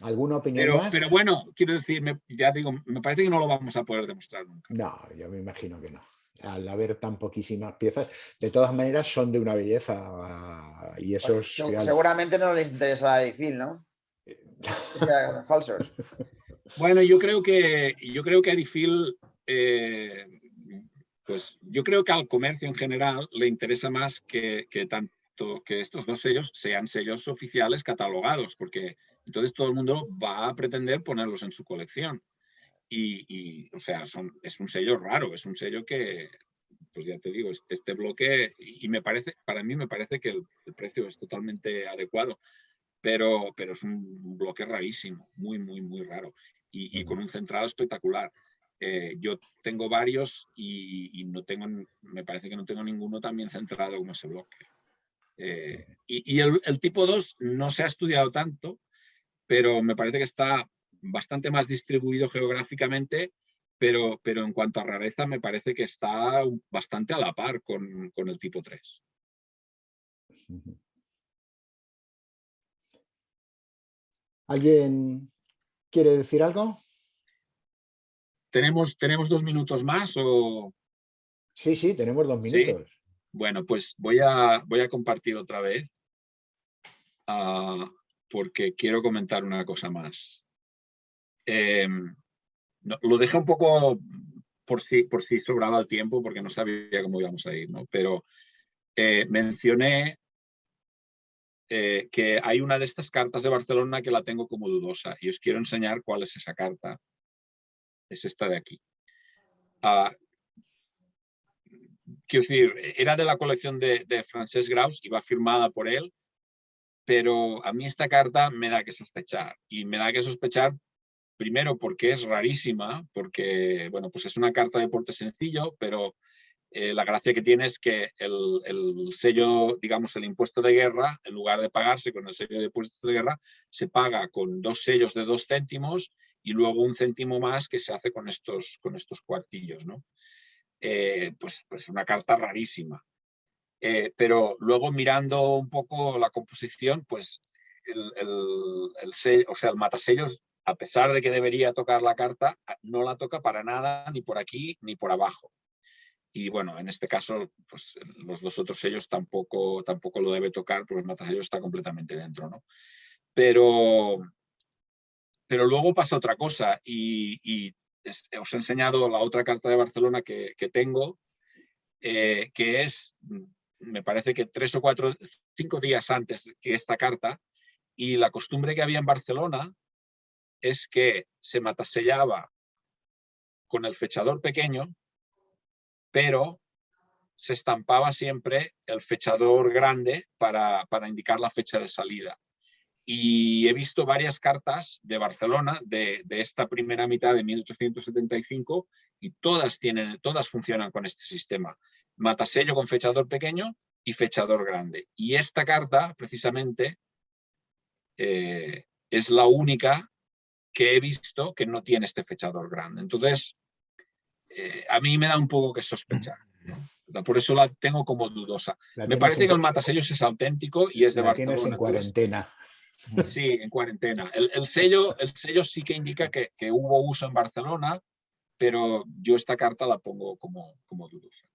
¿Alguna opinión más? Pero bueno, quiero decir, ya digo, me parece que no lo vamos a poder demostrar nunca. No, yo me imagino que no. Al haber tan poquísimas piezas, de todas maneras son de una belleza y esos... Seguramente no les interesa a Edifil, ¿no? O sea, falsos. Bueno, yo creo que Edifil, pues yo creo que al comercio en general le interesa más que estos dos sellos sean sellos oficiales catalogados, porque entonces todo el mundo va a pretender ponerlos en su colección. Y o sea, es un sello raro, es un sello que, pues ya te digo, este bloque, y para mí me parece que el precio es totalmente adecuado, pero es un bloque rarísimo, muy, muy, muy raro, y con un centrado espectacular. Yo tengo varios y me parece que no tengo ninguno tan bien centrado como ese bloque. Y el tipo 2 no se ha estudiado tanto, pero me parece que está bastante más distribuido geográficamente, pero en cuanto a rareza me parece que está bastante a la par con el tipo 3. ¿Alguien quiere decir algo? ¿Tenemos 2 minutos más o...? Sí, tenemos 2 minutos. ¿Sí? Bueno, pues voy a compartir otra vez porque quiero comentar una cosa más. Lo dejé un poco por si sobraba el tiempo, porque no sabía cómo íbamos a ir, ¿no? Pero mencioné que hay una de estas cartas de Barcelona que la tengo como dudosa y os quiero enseñar cuál es esa carta. Es esta de aquí. Quiero decir, era de la colección de Francesc Graus y va firmada por él, pero a mí esta carta me da que sospechar. Y me da que sospechar primero porque es rarísima, porque bueno, pues es una carta de porte sencillo, pero la gracia que tiene es que el sello, digamos, el impuesto de guerra, en lugar de pagarse con el sello de impuesto de guerra, se paga con 2 sellos de 2 céntimos y luego 1 céntimo más que se hace con estos cuartillos, ¿no? Pues una carta rarísima. Pero luego mirando un poco la composición, pues el sello, o sea, el matasellos, a pesar de que debería tocar la carta, no la toca para nada, ni por aquí ni por abajo. Y bueno, en este caso, pues los 2 otros sellos tampoco lo debe tocar, porque el matasellos está completamente dentro, ¿no? Pero luego pasa otra cosa, y os he enseñado la otra carta de Barcelona que tengo, que es, me parece que 3 o 4, 5 días antes que esta carta, y la costumbre que había en Barcelona es que se matasellaba con el fechador pequeño, pero se estampaba siempre el fechador grande para indicar la fecha de salida. Y he visto varias cartas de Barcelona de esta primera mitad de 1875 y todas funcionan con este sistema. Matasello con fechador pequeño y fechador grande. Y esta carta, precisamente, es la única que he visto que no tiene este fechador grande. Entonces, a mí me da un poco que sospechar, ¿no? Por eso la tengo como dudosa. Me parece que el matasellos es auténtico y es de Barcelona. La tienes en cuarentena. Sí, en cuarentena. El sello sí que indica que hubo uso en Barcelona, pero yo esta carta la pongo como dudosa.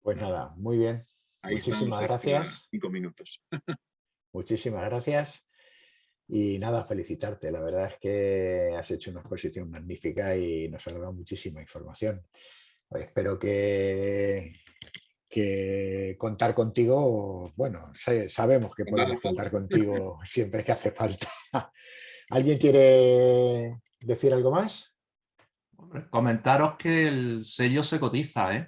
Pues nada, muy bien. Ahí muchísimas gracias. 5 minutos. Muchísimas gracias. Y nada, felicitarte. La verdad es que has hecho una exposición magnífica y nos ha dado muchísima información. Espero que contar contigo, bueno, sabemos que podemos contar contigo siempre que hace falta. ¿Alguien quiere decir algo más? Comentaros que el sello se cotiza, ¿eh?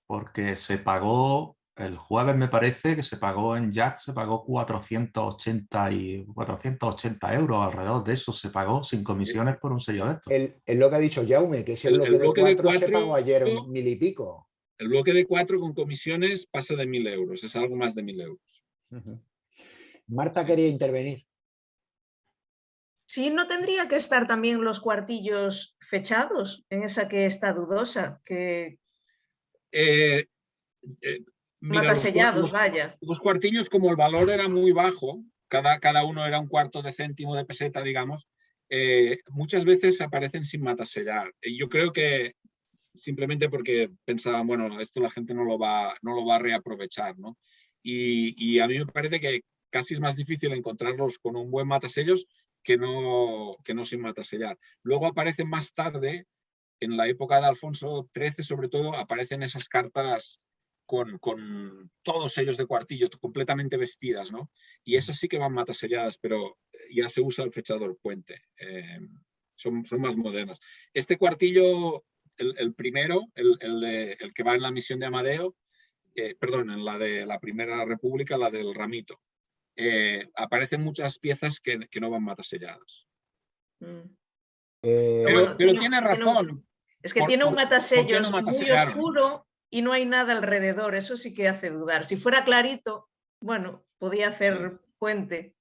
Porque se pagó, el jueves me parece que se pagó en Jack, se pagó 480 euros, alrededor de eso se pagó sin comisiones por un sello de estos. Es lo que ha dicho Jaume, que ese bloque de 4 se pagó ayer 1000 y pico. El bloque de 4 con comisiones pasa de 1000 euros, es algo más de 1000 euros. Marta quería intervenir. Sí, ¿no tendría que estar también los cuartillos fechados en esa que está dudosa? Mira, Matasellados, vaya. los cuartillos, como el valor era muy bajo, cada uno era un cuarto de céntimo de peseta, digamos, muchas veces aparecen sin matasellar. Y yo creo que simplemente porque pensaban, bueno, esto la gente no lo va a reaprovechar, ¿no? Y a mí me parece que casi es más difícil encontrarlos con un buen matasellos que no sin matasellar. Luego aparecen más tarde, en la época de Alfonso XIII sobre todo, aparecen esas cartas con todos sellos de cuartillo completamente vestidas, ¿no? Y esas sí que van mataselladas, pero ya se usa el fechador puente. Son más modernas. Este cuartillo, el primero, el que va en la misión de Amadeo, perdón, en la de la Primera República, la del Ramito, aparecen muchas piezas que no van mataselladas. Pero tiene razón. Es que tiene un matasellos no muy oscuro y no hay nada alrededor. Eso sí que hace dudar. Si fuera clarito, bueno, podía hacer puente.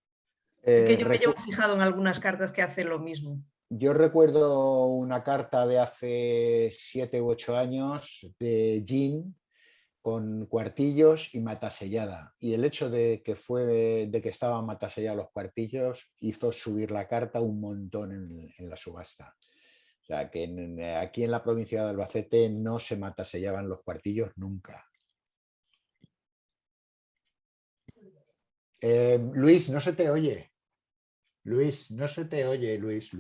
Que yo me llevo fijado en algunas cartas que hace lo mismo. Yo recuerdo una carta de hace 7 u 8 años de Jean con cuartillos y matasellada. Y el hecho de que estaban matasellados los cuartillos hizo subir la carta un montón en la subasta. O sea que aquí en la provincia de Albacete no se matasellaban los cuartillos nunca. Luis, no se te oye. Luis, no se te oye, Luis.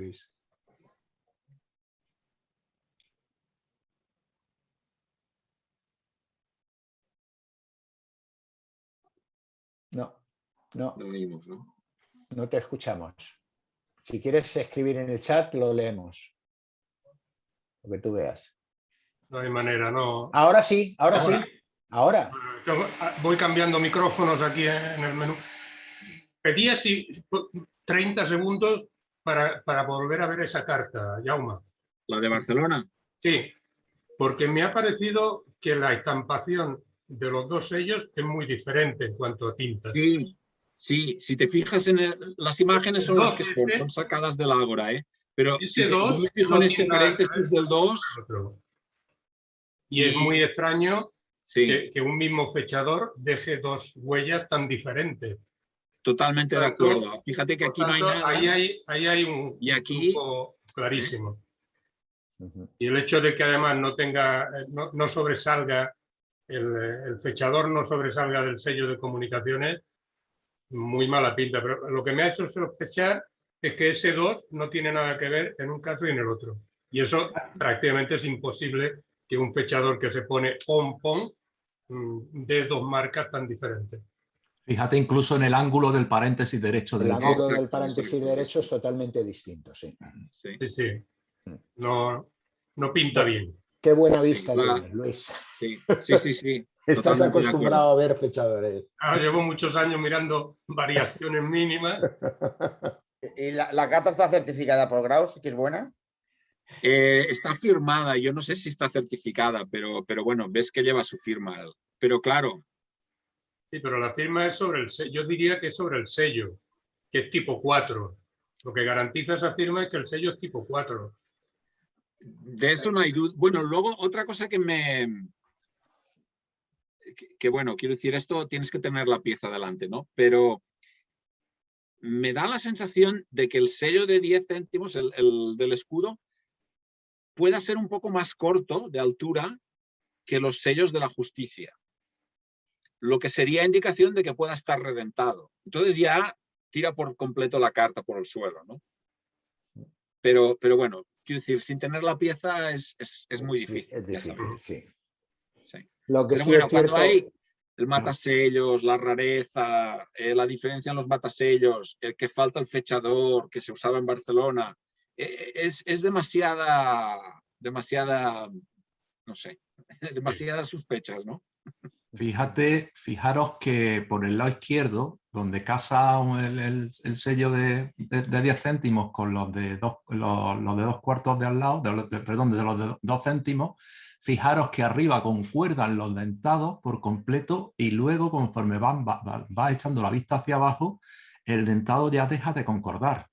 No oímos, ¿no? No te escuchamos. Si quieres escribir en el chat, lo leemos. Lo que tú veas. No hay manera, no. Ahora sí, ahora sí. Ahora. Voy cambiando micrófonos aquí en el menú. Pedía 30 segundos para volver a ver esa carta, Jaume. ¿La de Barcelona? Sí, porque me ha parecido que la estampación de los dos sellos es muy diferente en cuanto a tintas. Sí, si te fijas en las imágenes son las que son sacadas del Ágora, pero si yo me fijo en este paréntesis del 2... Y es muy extraño que un mismo fechador deje dos huellas tan diferentes. Totalmente de acuerdo. Fíjate que aquí no hay nada. Ahí hay un truco clarísimo. Y el hecho de que además no sobresalga, el fechador no sobresalga del sello de comunicaciones, muy mala pinta. Pero lo que me ha hecho sospechar es que ese 2 no tiene nada que ver en un caso y en el otro. Y eso prácticamente es imposible que un fechador que se pone pom dé dos marcas tan diferentes. Fíjate incluso en el ángulo del paréntesis derecho. El ángulo del paréntesis derecho es totalmente distinto, sí. Sí. No pinta bien. Qué buena vista tienes, Luis. Sí. Estás acostumbrado a ver fechadores. Llevo muchos años mirando variaciones mínimas. ¿Y la carta está certificada por Graus, que es buena? Está firmada, yo no sé si está certificada, pero bueno, ves que lleva su firma. Pero claro. Sí, pero la firma es sobre el sello. Yo diría que es sobre el sello, que es tipo 4. Lo que garantiza esa firma es que el sello es tipo 4. De eso no hay duda. Bueno, luego otra cosa bueno, quiero decir, esto tienes que tener la pieza delante, ¿no? Pero me da la sensación de que el sello de 10 céntimos, el del escudo, pueda ser un poco más corto de altura que los sellos de la justicia, lo que sería indicación de que pueda estar reventado. Entonces ya tira por completo la carta por el suelo, ¿no? Pero bueno, quiero decir, sin tener la pieza es muy difícil. Es difícil, sí. Lo que sí es cierto... Cuando hay el matasellos, la rareza, la diferencia en los matasellos, que falta el fechador que se usaba en Barcelona, es demasiada, no sé, demasiadas sospechas, ¿no? Fijaros que por el lado izquierdo, donde casa el sello de 10 céntimos con los de 2 cuartos de al lado, perdón, de los de 2 céntimos, fijaros que arriba concuerdan los dentados por completo y luego conforme va echando la vista hacia abajo, el dentado ya deja de concordar.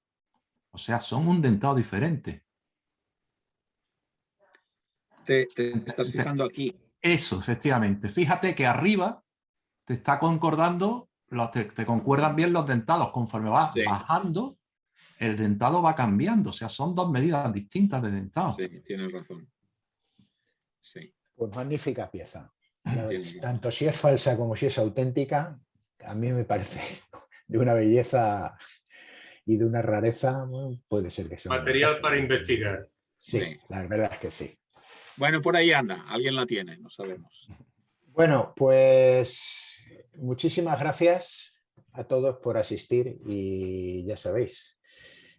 O sea, son un dentado diferente. Te estás fijando aquí. Eso, efectivamente. Fíjate que arriba te está concordando, te concuerdan bien los dentados. Conforme va Sí. bajando, el dentado va cambiando. O sea, son dos medidas distintas de dentado. Sí, tienes razón. Sí. Pues magnífica pieza. Tienes Tanto si es falsa como si es auténtica, a mí me parece de una belleza y de una rareza. Bueno, puede ser que sea un Material montaje. para investigar. Sí, Sí. la verdad es que sí. Bueno, por ahí anda. Alguien la tiene, no sabemos. Bueno, pues muchísimas gracias a todos por asistir y ya sabéis,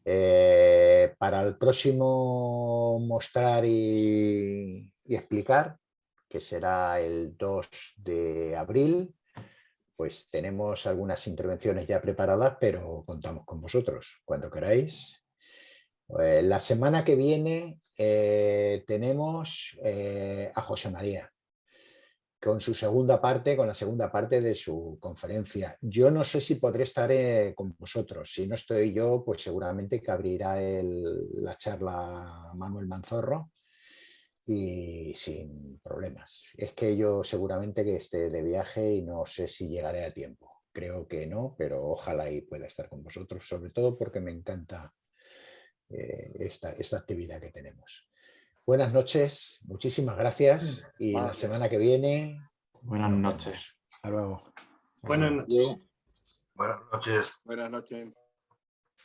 para el próximo mostrar y explicar, que será el 2 de abril, pues tenemos algunas intervenciones ya preparadas, pero contamos con vosotros cuando queráis. La semana que viene tenemos a José María con la segunda parte de su conferencia. Yo no sé si podré estar con vosotros. Si no estoy yo, pues seguramente que abrirá la charla Manuel Manzorro y sin problemas. Es que yo seguramente que esté de viaje y no sé si llegaré a tiempo. Creo que no, pero ojalá y pueda estar con vosotros, sobre todo porque me encanta esta actividad que tenemos. Buenas noches, muchísimas gracias y la semana que viene. Buenas noches. Hasta luego. Buenas noches. Buenas noches. Buenas noches.